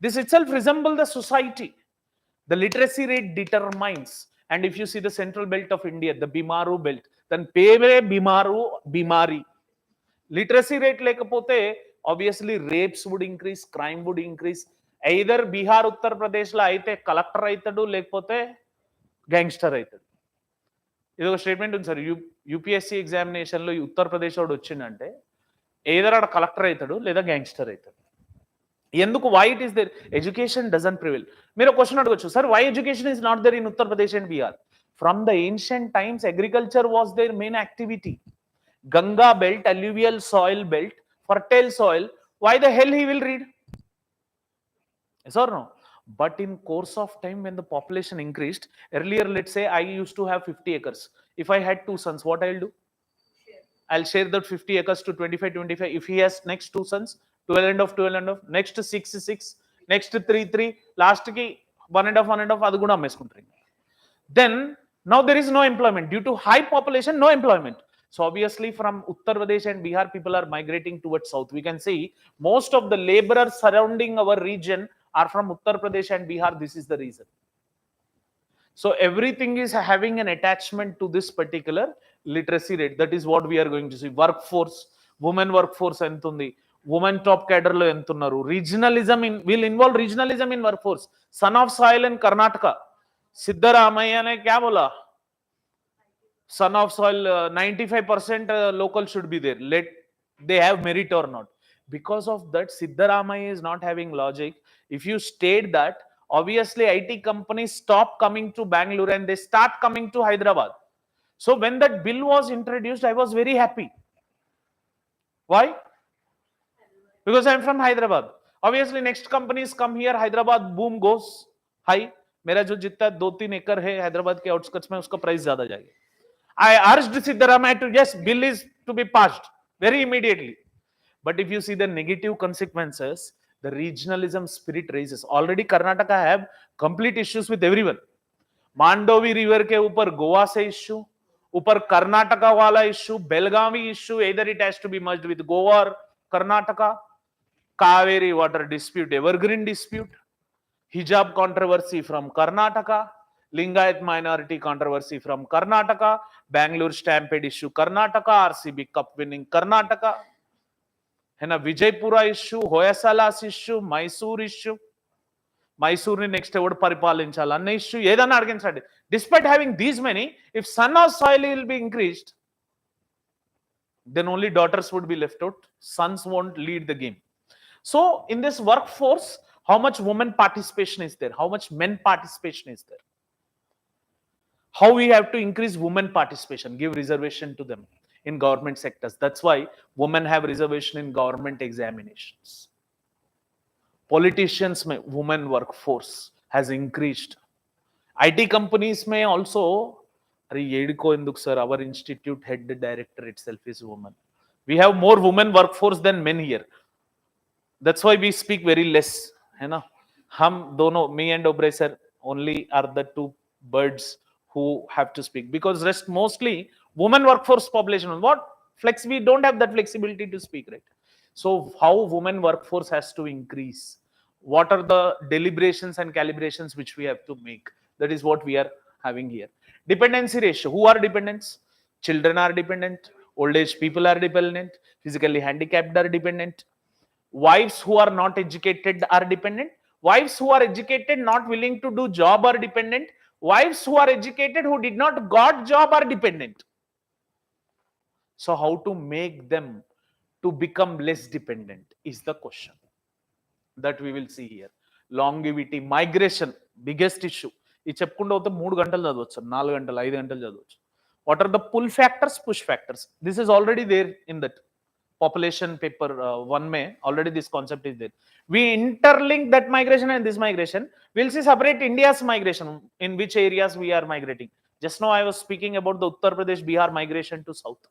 This itself resembles the society. The literacy rate determines. And if you see the central belt of India, the Bimaru belt, then pere Bimaru Bimari. Literacy rate lekapothe obviously rapes would increase, crime would increase. Either Bihar, Uttar Pradesh la aithe collector aitadu lekapothe gangster aitadu. ఇది ఒక statement ఉంది sir, UPSC ఎగ్జామినేషన్లో ఉత్తర్ ప్రదేశ్ వాడు వచ్చిందంటే either ఆడ collector అవుతాడు లేదా gangster అవుతాడు. ఎందుకు? Why it is there? Education doesn't prevail. మీరు క్వశ్చన్ అడగచ్చు, sir why education is not there in Uttar Pradesh and Bihar? From the ancient times agriculture was their main activity. Ganga belt, alluvial soil belt, fertile soil, why the hell he will read? Yes or no? But in course of time, when the population increased, earlier let's say I used to have 50 acres. If I had 2 sons, what I'll do? I'll share that 50 acres to 25. If he has next 2 sons, 12 and of, next 6, next 3 last కి 1.5 అది కూడా అమ్మేసుకుంటారు. Then now there is no employment due to high population, no employment. So obviously from Uttar Pradesh and Bihar people are migrating towards south. We can see most of the laborers surrounding our region are from Uttar Pradesh and Bihar. This is the reason. So everything is having an attachment to this particular literacy rate. That is what we are going to see. Workforce, women workforce entundi, women top cadre lo entunnaru. Regionalism will involve regionalism in workforce. Son of soil in Karnataka, Siddaramaiah ne kya bola? Son of soil, 95% local should be there. Let they have merit or not. Because of that, Siddaramaiah is not having logic. If you state that, obviously IT companies stop coming to Bangalore and they start coming to Hyderabad. So when that bill was introduced, I was very happy. Why? Because I'm from Hyderabad. Obviously next companies come here, Hyderabad boom goes high. मेरा जो जितना 2-3 एकड़ है हैदराबाद के outskirts में उसका price ज्यादा जाएगा. I urged Siddaramaiah to, yes, bill is to be passed very immediately. But if you see the negative consequences, the regionalism spirit raises. Already Karnataka have complete issues with everyone. Mandovi river ke upar Goa se issue, upar Karnataka wala issue, Belgavi issue, either it has to be merged with Goa or Karnataka. Kaveri water dispute, evergreen dispute. Hijab controversy from Karnataka, Lingayat minority controversy from Karnataka, Bangalore stampede issue Karnataka, RCB cup winning Karnataka, and a Vijaypura issue, Hoyasalas issue, Mysore issue. Mysore ni next word పరిపాలించాలన్న issue ఏదన్నా అడిగించండి. Despite having these many, if son of soil will be increased, then only daughters would be left out. Sons won't lead the game. So in this workforce, how much women participation is there? How much men participation is there? How we have to increase women participation, give reservation to them in government sectors. That's why women have reservation in government examinations. Politicians may women workforce has increased. IT companies may also, sir, our institute head director itself is woman. We have more women workforce than men here. That's why we speak very less. है ना, हम दोनों, me and Obrey sir only are the two birds who have to speak, because rest mostly women workforce population. What flex, we don't have that flexibility to speak, right? So how women workforce has to increase, what are the deliberations and calibrations which we have to make? That is what we are having here. Dependency ratio, who are dependents? Children are dependent, old age people are dependent, physically handicapped are dependent, wives who are not educated are dependent, wives who are educated not willing to do job are dependent, wives who are educated who did not got job are dependent. So how to make them to become less dependent is the question that we will see here. Longevity, migration, biggest issue. ఈ చెప్పుకుంటూ పోతే 3 గంటలు చదవచ్చు, 4 గంటలు, 5 గంటలు చదవచ్చు. What are the pull factors, push factors? This is already there in that population paper 1 May. Already this concept is there. We interlink that migration and this migration. We'll see separate India's migration, in which areas we are migrating. Just now I was speaking about the Uttar Pradesh Bihar migration to south.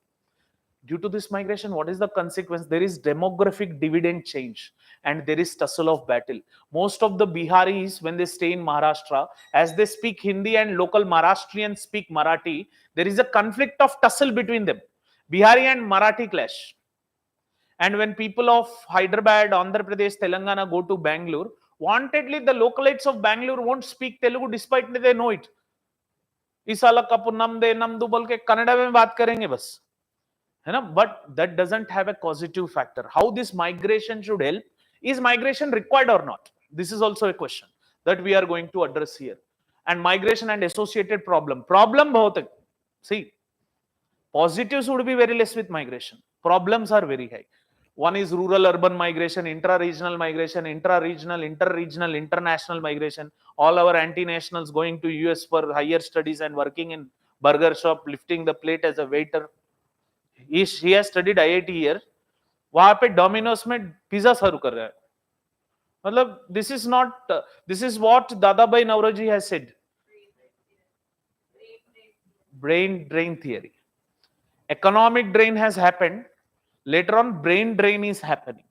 Due to this migration, what is the consequence? There is demographic dividend change and there is tussle of battle. Most of the Biharis, when they stay in Maharashtra, as they speak Hindi and local Maharashtrians speak Marathi, there is a conflict of tussle between them. Bihari and Marathi clash. And when people of Hyderabad, Andhra Pradesh, Telangana go to Bangalore, wantedly the localites of Bangalore won't speak Telugu despite they know it. Isala kapu namde namdu bolke Kannada mein baat karenge bas. है ना, but that doesn't have a causative factor. How this migration should help? Is migration required or not? This is also a question that we are going to address here. And migration and associated problem bahut hai. See, positives would be very less with migration, problems are very high. One is rural urban migration, intra-regional migration, intra-regional, inter-regional, international migration. All our anti-nationals going to US for higher studies and working in burger shop, lifting the plate as a waiter. He has studied IIT here, वहां पे Domino's में pizza सर्व कर रहा है. मतलब this is what Dadabhai Naoroji has said. Brain drain theory. Economic drain has happened, later on brain drain is happening.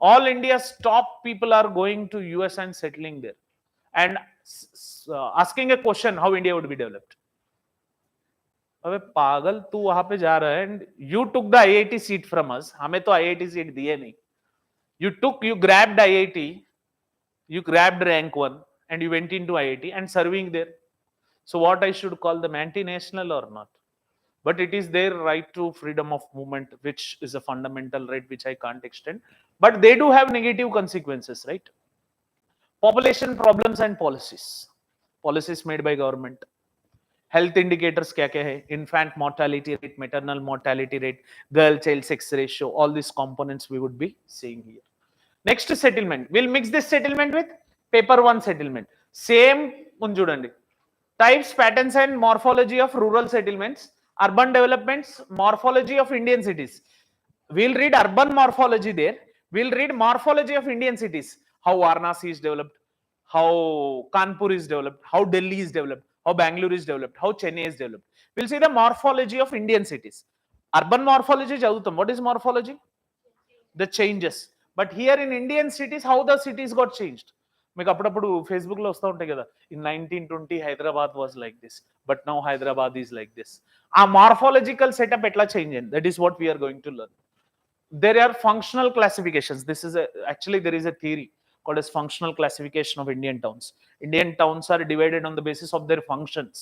All India's top people are going to US and settling there and asking a question how India would be developed. अबे पागल, तू वहां पे जा रहा है and you took the IIT seat from us, हमें तो आईआईटी सीट दिए नहीं. You grabbed IIT, you grabbed rank 1 and you went into IIT and serving there. So what I should call them, anti-national or not? But it is their right to freedom of movement, which is a fundamental right which I can't extend. But they do have negative consequences, right? Population problems and policies made by government. Health indicators क्या क्या है? Infant mortality rate, maternal mortality rate, girl child sex ratio, all these components we would be seeing here. Next settlement, we'll mix this settlement with paper 1 settlement. Same unjudandi. Types, patterns and morphology of rural settlements, urban developments, morphology of Indian cities. We'll read urban morphology there. We'll read morphology of Indian cities. How Varanasi is developed, how Kanpur is developed, how Delhi is developed, how Bangalore is developed, how Chennai is developed. We'll see the morphology of Indian cities. Urban morphology chadutam. What is morphology? The changes. But here in Indian cities, how the cities got changed. మీకు అప్పుడప్పుడు Facebook లో వస్తూ ఉంటాయి కదా, in 1920 Hyderabad was like this, but now Hyderabad is like this. ఆ morphological setup ఎట్లా change అయింది, that is what we're going to learn. There are functional classifications. This is actually there is a theory called as functional classification of Indian towns. Indian towns are divided on the basis of their functions.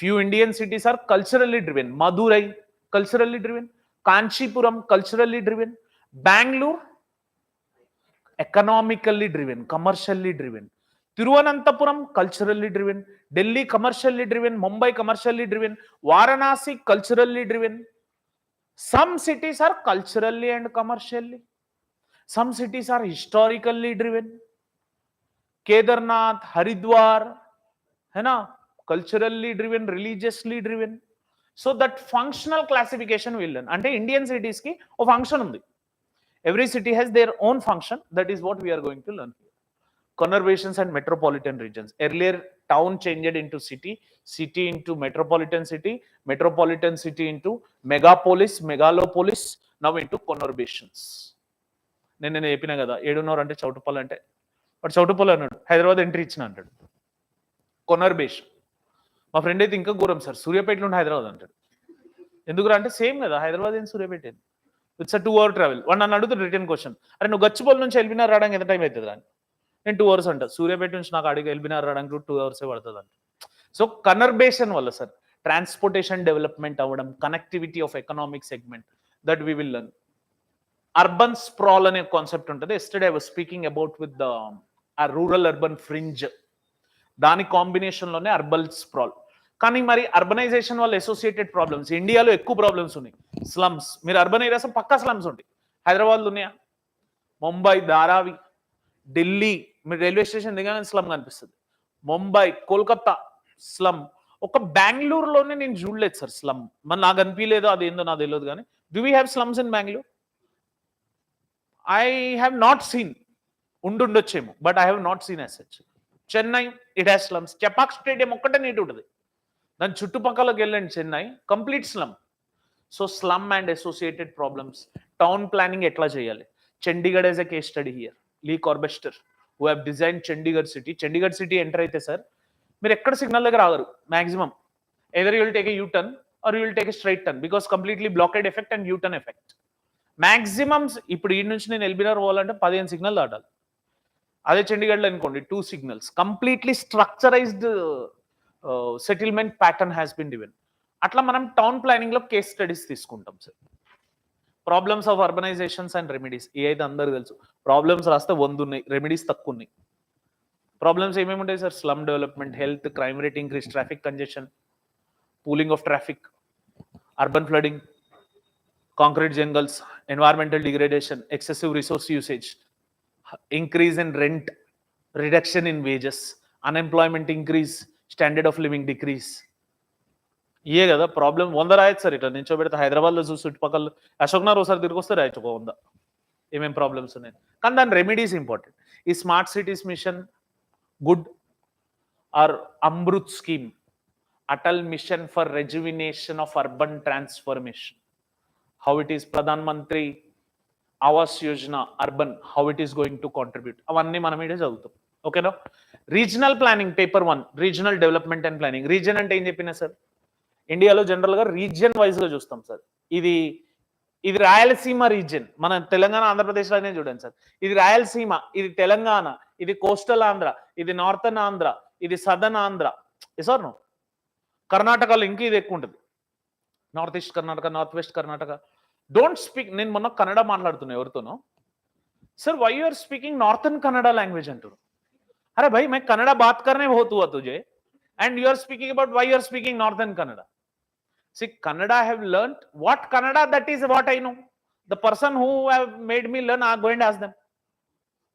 Few Indian cities are culturally driven. Madurai, culturally driven. Kanchipuram, culturally driven. Bangalore, economically driven, commercially driven. Thiruvananthapuram, culturally driven. Delhi, commercially driven. Mumbai, commercially driven. Varanasi, culturally driven. Some cities are culturally and commercially. Some cities are historically driven. Kedarnath, Haridwar, है ना, culturally driven, religiously driven. So that functional classification will learn. Ante Indian cities ki o function undi. Every city has their own function. That is what we are going to learn here. Conurbations and metropolitan regions. Earlier, town changed into city, city into metropolitan city into megapolis, megalopolis, now into conurbations. నేను చెప్పినా కదా, 7:30 అంటే చౌటుపల్లి అంటే వాడు చౌటుపల్లి అన్నాడు, Hyderabad entry ఇచ్చిన అంటాడు. కొనర్బేషన్. మా ఫ్రెండ్ అయితే ఇంకా ఘోరం సార్, సూర్యాపేట నుండి హైదరాబాద్ అంటాడు. ఎందుకురా అంటే సేమ్ కదా, హైదరాబాద్ ఏంటి సూర్యాపేట ఏంటి, ఇట్స్ 2 hour ట్రావెల్. వాడు నన్ను అడుగుతాడు రిటర్న్ క్వశ్చన్, అరే నువ్వు గచ్చిబౌలి నుంచి ఎల్బినార్ రావడానికి ఎంత టైం అవుతుంది అని. నేను 2 hours అంట. సూర్యాపేట నుంచి నాకు అడిగి ఎల్బినార్ రావడానికి 2 hours పడుతుంది అంట. సో కనర్బేషన్ వల్ల సార్ ట్రాన్స్పోర్టేషన్ డెవలప్మెంట్ అవ్వడం, connectivity of economic segment, that we will learn. Urban sprawl అనే కాన్సెప్ట్ ఉంటుంది. Yesterday I was speaking about with the rural urban fringe. దాని కాంబినేషన్లోనే అర్బన్ స్ప్రాల్. కానీ మరి అర్బనైజేషన్ వల్ల అసోసియేటెడ్ ప్రాబ్లమ్స్ ఇండియాలో ఎక్కువ ప్రాబ్లమ్స్ ఉన్నాయి. స్లమ్స్, మీరు అర్బన్ ఏరియాస్ పక్కా స్లమ్స్ ఉంటాయి. హైదరాబాద్లో ఉన్నాయా? ముంబై, ధారావి, ఢిల్లీ, మీరు రైల్వే స్టేషన్ దిగానే స్లమ్ కనిపిస్తుంది. ముంబై, కోల్కతా స్లమ్. ఒక బెంగళూరులోనే నేను చూడలేదు సార్ స్లమ్. మరి నాకు అనిపించలేదు, అదేందో నాకు తెలియదు. కానీ do we have slums in Bengaluru? I have not seen. ఉండుండొచ్చేమో, but I have not seen as such. Chennai, it has slums. Chepauk stadium ఒక్కటే నీట్ ఉంటుంది, దాని చుట్టుపక్కలకి వెళ్ళండి Chennai, complete slum. So slum and associated problems. Town planning ఎట్లా చేయాలి? Chandigarh as a case study here. Le Corbusier who have design Chandigarh city. Chandigarh city enter అయితే sir మీరు ఎక్కడ సిగ్నల్ దగ్గర ఆగరు maximum. Either you will take a U turn or you will take a straight turn, because completely blocked effect and U turn effect. Maximums ఇప్పుడు ఈ నుంచి నేను ఎల్బినార్ పోవాలంటే 15 సిగ్నల్ దాటాలి. అదే చండీగఢ్లో అనుకోండి 2 signals. Completely structurised settlement pattern has been driven. అట్లా మనం టౌన్ ప్లానింగ్ లో కేస్ స్టడీస్ తీసుకుంటాం sir. Problems of urbanisations and remedies. ఏ అయితే అందరికి తెలుసు, ప్రాబ్లమ్స్ రాస్తే 100 ఉన్నాయి, రెమెడీస్ తక్కువ ఉన్నాయి. ప్రాబ్లమ్స్ ఏమేమి ఉంటాయి sir? Slum development, health, crime rate increase, traffic congestion, pooling of traffic, urban flooding, concrete jungles, environmental degradation, excessive resource usage, increase in rent, reduction in wages, unemployment increase, standard of living decrease. ఇయే కదా problem. 100 రాయొచ్చు sir. ఇట్లా నించోబెడితే హైదరాబాద్లో చూసి చుట్టుపక్కల అశోక్ నగర్ ఒకసారి తిరిగి వస్తే రాయొచ్చు 100 ఏమేమి ప్రాబ్లమ్స్ ఉన్నాయి. కానీ దాని రెమెడీస్ ఇంపార్టెంట్. ఈ smart cities mission good or Amrut scheme, Atal mission for rejuvenation of urban transformation, how it is Pradhan Mantri Awas Yojana urban how it is going to contribute అవన్నీ మనం ఇడే చదువుతాం. ఓకేనా? Regional planning paper 1 regional development and planning. Region అంటే ఏం చెప్పినా sir, ఇండియాలో జనరల్గా రీజియన్ వైజ్గా చూస్తాం సార్. ఇది ఇది రాయలసీమ రీజియన్, మన తెలంగాణ ఆంధ్రప్రదేశ్లోనే చూడండి సార్. ఇది రాయలసీమ, ఇది తెలంగాణ, ఇది కోస్టల్ ఆంధ్ర, ఇది నార్థన్ ఆంధ్ర, ఇది సదర్న్ ఆంధ్ర. సార్ నో కర్ణాటకలో ఇంక ఇది ఎక్కువ ఉంటుంది, north east Karnataka, north west Karnataka. Don't speak, నేను మొన్న కన్నడ మాట్లాడుతున్నా ఎవరితోనో, sir why you are speaking northern Kannada language अंटू. अरे भाई मैं कन्नड़ा बात करने बहुत हुआ तुझे, and you are speaking about why you are speaking northern Kannada. See, Kannada I have learnt. What Kannada, that is what I know. The person who have made me learn, I go and ask them.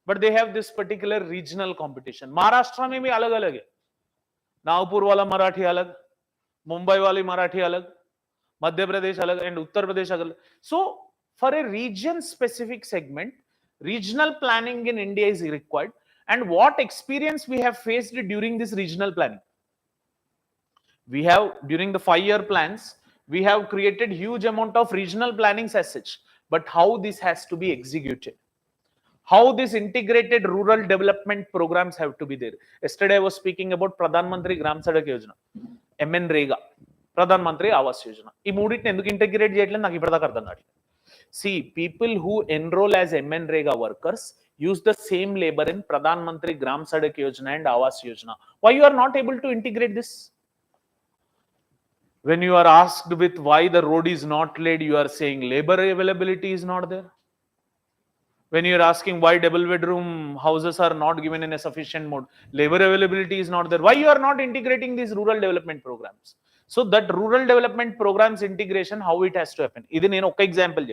But they have this particular regional competition. Maharashtra में भी अलग अलग है. नागपुर वाला मराठी अलग, मुंबई वाली मराठी अलग, मध्य प्रदेश अलग, and उत्तर प्रदेश अलग. So for a region specific segment, regional planning in India is required. And what experience we have faced during this regional planning? We have, during the 5-year plans, we have created huge amount of regional plannings as such. But how this has to be executed? How these integrated rural development programs have to be there? Yesterday I was speaking about Pradhan Mantri Gram Sadak Yojana, MNREGA, Pradhan Mantri Awas Yojana. ఈ మూడింటిని ఎందుకు integrate చేయట్లేదు నాకు ఇప్పటిదాకా అర్థం కావట్లేదు. See, people who enroll as MNREGA workers use the same labor in Pradhan Mantri Gram Sadak Yojana and Awas Yojana. Why you are not able to integrate this? When you are asked with why the road is not laid, you are saying labor availability is not there. When you are asking why double bedroom houses are not given in a sufficient mode, labor availability is not there. Why you are not integrating these rural development programs? So that rural development programs integration, how it has to happen. This is one example.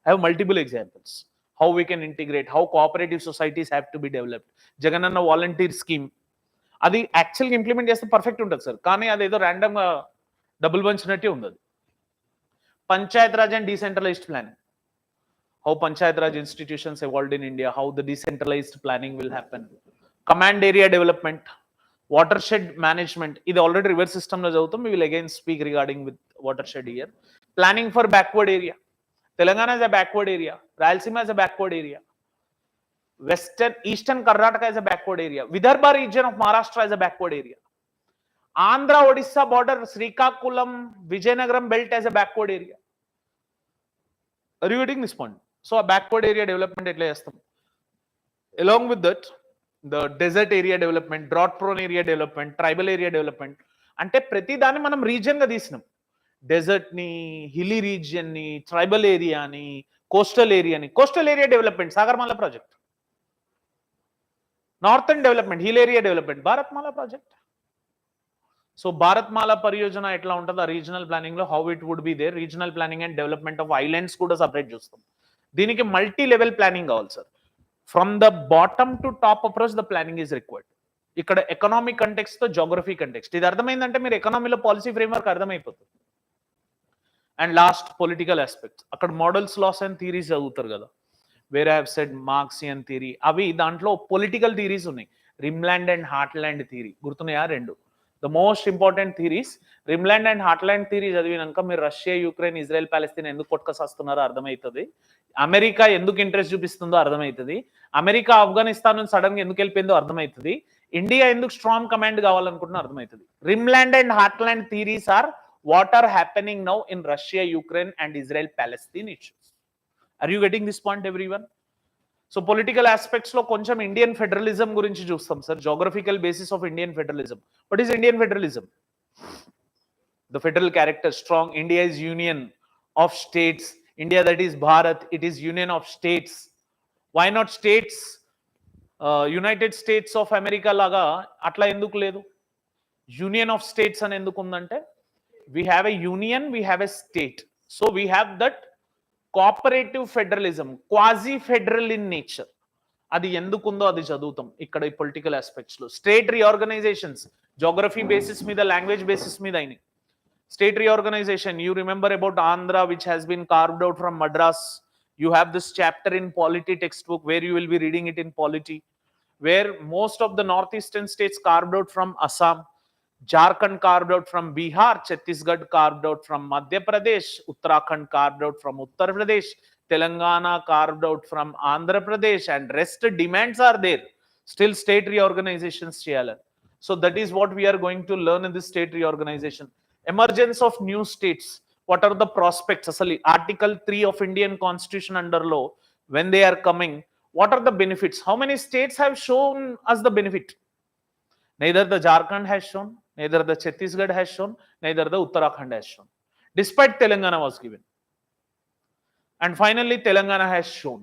I have multiple examples. How we can integrate, how cooperative societies have to be developed. Jagananna volunteer scheme. అది యాక్చువల్గా implement చేస్తే perfect ఉంటుంది sir, కానీ అదేదో ర్యాండమ్గా double పంచినట్టే ఉండదు. Panchayat Raj and decentralised planning. How Panchayat Raj institutions evolved in India, how the decentralized planning will happen. Command area development, watershed management. This already reverse system lo javutam. We will again speak regarding with watershed here. Planning for backward area. Telangana is a backward area. Rayalaseema is a backward area. Eastern Karnataka is a backward area. Vidarbha region of Maharashtra is a backward area. Andhra Odisha border, Srikakulam, Vijayanagaram belt as a backward area. Are you getting this point? So a backward area development etla chestam. Along with that, the desert area development, drought prone area development, tribal area development. అంటే ప్రతి దాన్ని మనం region గా తీసినాం. Desert ని, hilly region ని, tribal area ని, coastal area ని. Coastal area development Sagarmala project. Northern development, hill area development Bharatmala project. So Bharatmala Pariyojana ఎట్లా ఉంటుందో రీజనల్ ప్లానింగ్ లో how it would be there. Regional planning and development of islands కూడా separate చూస్తాం. దీనికి multi level planning కావాలి sir. From the bottom to top approach the planning is required. ఇక్కడ economic context తో geography context. ఇది అర్థమైందంటే మీరు ఎకనామీలో పాలసీ ఫ్రేమ్వర్క్ అర్థమైపోతుంది. And last political aspects. అక్కడ మోడల్స్, లాస్ అండ్ థియరీస్ చదువుతారు కదా, where I have said Marxian theory. అవి దాంట్లో పొలిటికల్ థియరీస్ ఉన్నాయి. రిమ్లాండ్ అండ్ హార్ట్లాండ్ థియరీ గుర్తున్నాయా? రెండు the most important theories. Rimland and heartland theory చదివినాక మీరు రష్యా, యుక్రెయిన్, ఇజ్రాయెల్, పాలస్తీన్ ఎందుకు కొట్టుకసస్తున్నారో అర్థమవుతుంది. అమెరికా ఎందుకు ఇంట్రెస్ట్ చూపిస్తుందో అర్థమవుతుంది. అమెరికా ఆఫ్ఘనిస్తాన్ నుంచి సడన్ గా ఎందుకు వెళ్ళిపోయిందో అర్థమవుతుంది. ఇండియా ఎందుకు స్ట్రాంగ్ కమాండ్ కావాలనుకుంటున్నా అర్థమవుతుంది. Rimland and heartland theories are what are happening now in Russia, Ukraine and Israel, Palestine issues. Are you getting this point everyone? So political aspects లో కొంచెం ఇండియన్ ఫెడరలిజం గురించి చూస్తాం sir. Geographical basis of Indian federalism. What is Indian federalism? The federal character strong. India is union of states. India, that is Bharat, it is union of states. Why not states? United States of America laga atla enduku ledu? Union of states అని ఎందుకు ఉందంటే we have a union, we have a state. So we have that cooperative federalism, quasi federal in nature. అది ఎందుకుందో అది చదువుతాం ఇక్కడ ఈ political aspects లో. State రీఆర్గనైజేషన్స్ geography basis మీద, లాంగ్వేజ్ బేసిస్ మీద అయినాయి. State reorganization, you remember about Andhra, which has been carved out from Madras. You have this chapter in polity textbook where you will be reading it in polity, where most of the northeastern states carved out from Assam, Jharkhand carved out from Bihar, Chhattisgarh carved out from Madhya Pradesh, Uttarakhand carved out from Uttar Pradesh, Telangana carved out from Andhra Pradesh and rest demands are there. Still state reorganizations cheyala. So that is what we are going to learn in this state reorganization. Emergence of new states. What are the prospects? Asali Article 3 of Indian Constitution under law, when they are coming, what are the benefits? How many states have shown us the benefit? Neither the Jharkhand has shown, neither the Chhattisgarh has shown, neither the Uttarakhand has shown, despite Telangana was given. And finally, Telangana has shown,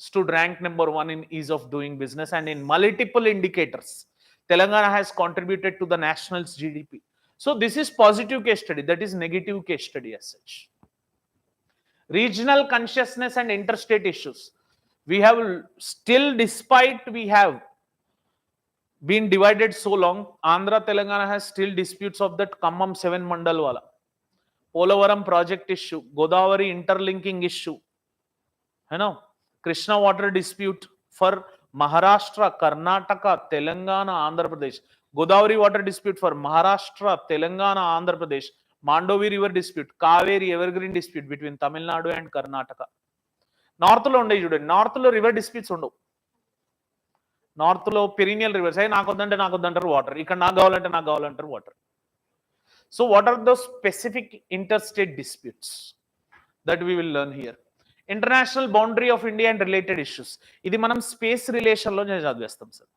stood ranked number 1 in ease of doing business and in multiple indicators. Telangana has contributed to the national's GDP. So this is positive case study, that is negative case study as such. Regional consciousness and interstate issues. We have still, despite we have been divided so long, Andhra Telangana has still disputes of that Khammam 7 Mandal wala. Polavaram project issue, Godavari interlinking issue, Krishna water dispute for Maharashtra, Karnataka, Telangana, Andhra Pradesh. Godavari water dispute for Maharashtra, Telangana, Andhra Pradesh. Mandovi river dispute, Kaveri evergreen dispute between Tamil Nadu and Karnataka. North lo unde chudanడి, north lo river disputes ఉండవు. North లో perennial rivers అయ్యి నాకు వద్దంటారు water, ఇక్కడ నాకు కావాలంటారు water. So what are the specific interstate disputes that we will learn here. International boundary of India and related issues. ఇది మనం స్పేస్ రిలేషన్ లో చదివేస్తాం సార్.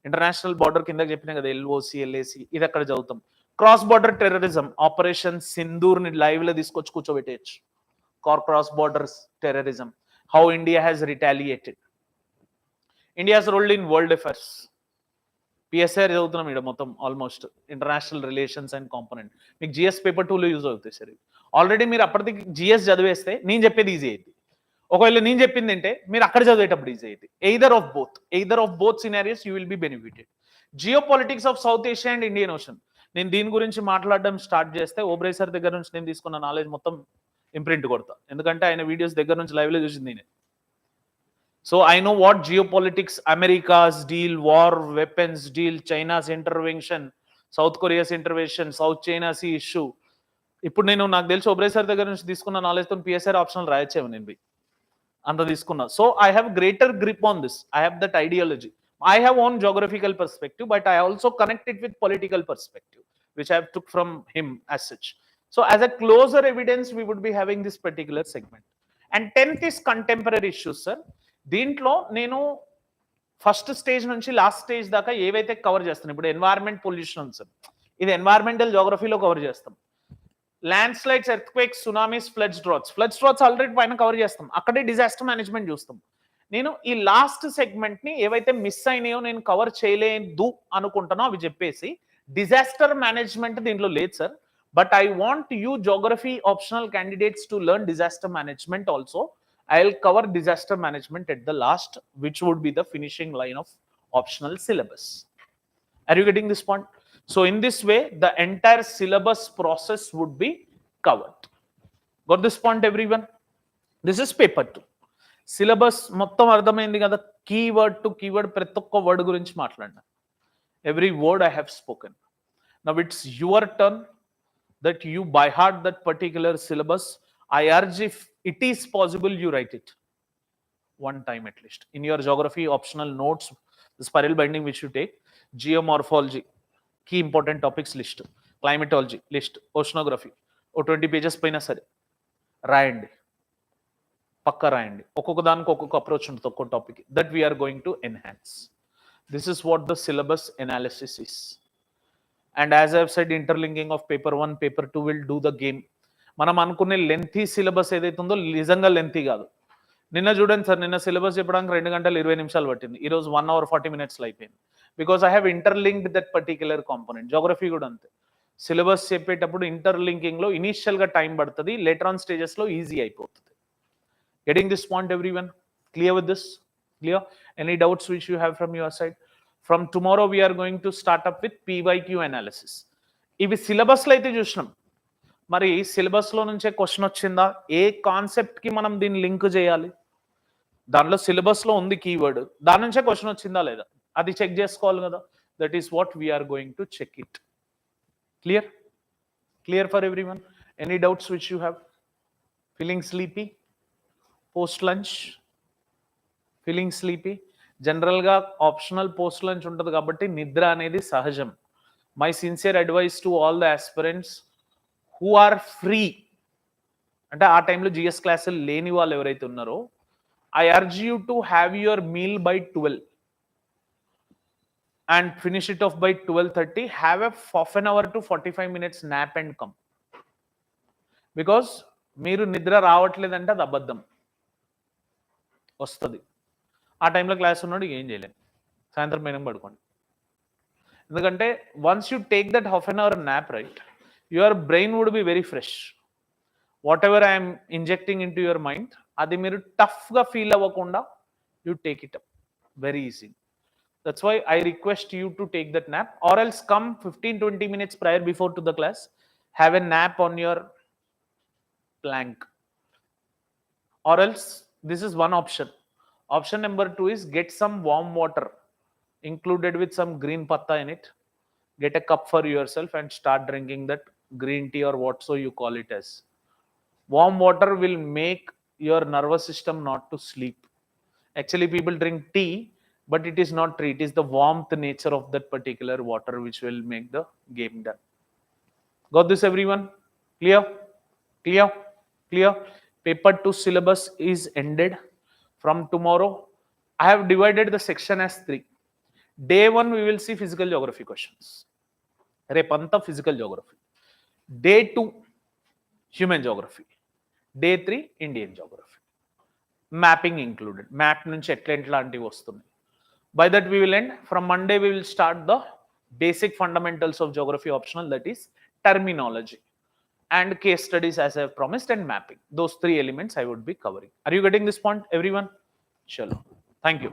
ఇంటర్నేషనల్ బార్డర్ కింద చెప్పినా కదా, ఎల్ఓసి ఎల్ఏసి, ఇది అక్కడ చదువుతాం. Cross border terrorism, operation Sindoor ని లైవ్ లో తీసుకొచ్చి కూర్చోబెట్టేయచ్చు. Cross border terrorism, how India has retaliated. India's role in world affairs. PSR చదువుతున్నాం ఇక్కడ మొత్తం almost, international relations and component. మీకు జిఎస్ పేపర్ 2లో యూజ్ అవుతాయి సార్. ఆల్రెడీ మీరు అప్పటికి జిఎస్ చదివేస్తే నేను చెప్పేది ఈజీ అయింది. ఒకవేళ నేను చెప్పింది అంటే మీరు అక్కడ చదివేటప్పుడు ఈజీ అయింది. Either of both scenarios you will be benefited. Geopolitics of south Asia and Indian ocean. నేను దీని గురించి మాట్లాడడం స్టార్ట్ చేస్తే ఓబ్రే సార్ దగ్గర నుంచి నేను తీసుకున్న నాలెడ్జ్ మొత్తం ఇంప్రింట్ కొడతా, ఎందుకంటే ఆయన వీడియోస్ దగ్గర నుంచి లైవ్లో చూసింది నేనే. So I know what geopolitics, America's deal, war, weapons deal, China's intervention, South Korea's intervention, South China Sea issue. ఇప్పుడు నాకు తెలిసి ఓబ్రే సార్ దగ్గర నుంచి తీసుకున్న నాలెడ్జ్తో పిఎస్ఆర్ ఆప్షనల్ రాయొచ్చేమో నేను అంత తీసుకున్నా. So I have greater grip on this. I have that ideology. I have own geographical perspective, but I also connect it with political perspective, which I have took from him as such. So as a closer evidence, we would be having this particular segment. And 10th is contemporary issues, sir. దీంట్లో నేను first stage నుంచి last stage దాకా ఏవైతే cover చేస్తాను, ఇప్పుడు environment pollution sir, ఇది environmental జోగ్రఫీలో cover చేస్తాం. Land slides, earthquakes, tsunamis, floods droughts already పైన కవర్ చేస్తాం. అక్కడే డిజాస్టర్ మేనేజ్మెంట్ చూస్తాం. నేను ఈ లాస్ట్ సెగ్మెంట్ ని ఏవైతే మిస్ అయినాయో, నేను కవర్ చేయలేదు అనుకుంటానో అవి చెప్పేసి, డిజాస్టర్ మేనేజ్మెంట్ దీంట్లో లేదు sir. But I want you geography optional candidates to learn disaster management also. I'll cover disaster management at the last, which would be the finishing line of optional syllabus. Are you getting this point? So in this way, the entire syllabus process would be covered. Got this point, everyone? This is paper 2. Syllabus మొత్తం అర్థమైంది కదా. Keyword to keyword ప్రతి ఒక్క word గురించి మాట్లాడినా. Every word I have spoken. Now it's your turn that you by heart that particular syllabus. I urge, if it is possible, you write it one time at least in your geography optional notes, the spiral binding which you take. Geomorphology, key important topics list. Climatology list. Oceanography 20 pages పైన సరే రాయండి, పక్కా రాయండి. ఒక్కొక్క దానికి ఒక్కొక్క approach ఉంటుంది, ఒక్కొక్క topic that we are going to enhance. This is what the syllabus analysis is. And as I have said, interlinking of paper 1, paper 2 will do the game. మనం అనుకునే లెంతీ సిలబస్ ఏదైతే ఉందో నిజంగా లెంతీ కాదు. నిన్న చూడండి సార్, నిన్న syllabus చెప్పడానికి 2 గంటలు 20 నిమిషాలు పట్టింది. ఈరోజు 1 hour 40 minutes అయిపోయింది. Because I have interlinked that particular component. Geography కూడా అంతే, సిలబస్ చెప్పేటప్పుడు ఇంటర్లింకింగ్ లో ఇనిషియల్ గా టైం పడుతుంది, లేటర్ ఆన్ స్టేజెస్ లో ఈజీ అయిపోతుంది. Getting this point everyone? Clear with this? Clear? Any doubts which you have from your side? From tomorrow we're going to start up with PYQ analysis. ఇవి syllabus లో అయితే చూసినాం. మరి syllabus లో నుంచే question వచ్చిందా? ఏ కాన్సెప్ట్ కి మనం దీన్ని లింక్ చేయాలి? దానిలో సిలబస్ లో ఉంది కీవర్డ్, దాని నుంచే క్వశ్చన్ వచ్చిందా లేదా అది చెక్ చేసుకోవాలి కదా. That is what we're going to check it. Clear for everyone? Any doubts which you have? Feeling sleepy? Post lunch, feeling sleepy. జనరల్గా ఆప్షనల్ పోస్ట్ లంచ్ ఉంటుంది కాబట్టి నిద్ర అనేది సహజం. My sincere advice to all the aspirants who are free, అంటే ఆ టైంలో GS క్లాసులు లేని వాళ్ళు ఎవరైతే ఉన్నారో, I urge you to have your meal by 12 and finish it off by 12:30. Have a half an hour to 45 minutes nap and come. Because మీరు నిద్ర రావట్లేదంటే అది అబద్ధం, వస్తుంది. ఆ టైంలో క్లాస్ ఉన్నాడు ఏం చేయలేను, సాయంత్రం పైన పడుకోండి. ఎందుకంటే once you take that half an hour nap, right, your brain would be very fresh. Whatever I'm injecting into your mind, అది మీరు టఫ్గా ఫీల్ అవ్వకుండా you take it up very easy. That's why I request you to take that nap, or else come 15-20 minutes prior before to the class, have a nap on your plank. Or else, this is one option. Option number 2 is get some warm water included with some green patta in it. Get a cup for yourself and start drinking that green tea or what so you call it as. Warm water will make your nervous system not to sleep. Actually, people drink tea, but it is not tea. It is the warmth nature of that particular water which will make the game done. Got this, everyone? Clear? Clear? Clear? Paper 2 syllabus is ended. From tomorrow, I have divided the section as 3. Day 1, we will see physical geography questions. Repanta physical geography. Day 2, human geography. Day 3, Indian geography. Mapping included. Map nunchi etlantivi vastunayi. By that we will end. From Monday we will start the basic fundamentals of geography optional, that is terminology and case studies as I have promised, and mapping. Those 3 elements I would be covering. Are you getting this point, everyone? Chalo. Thank you.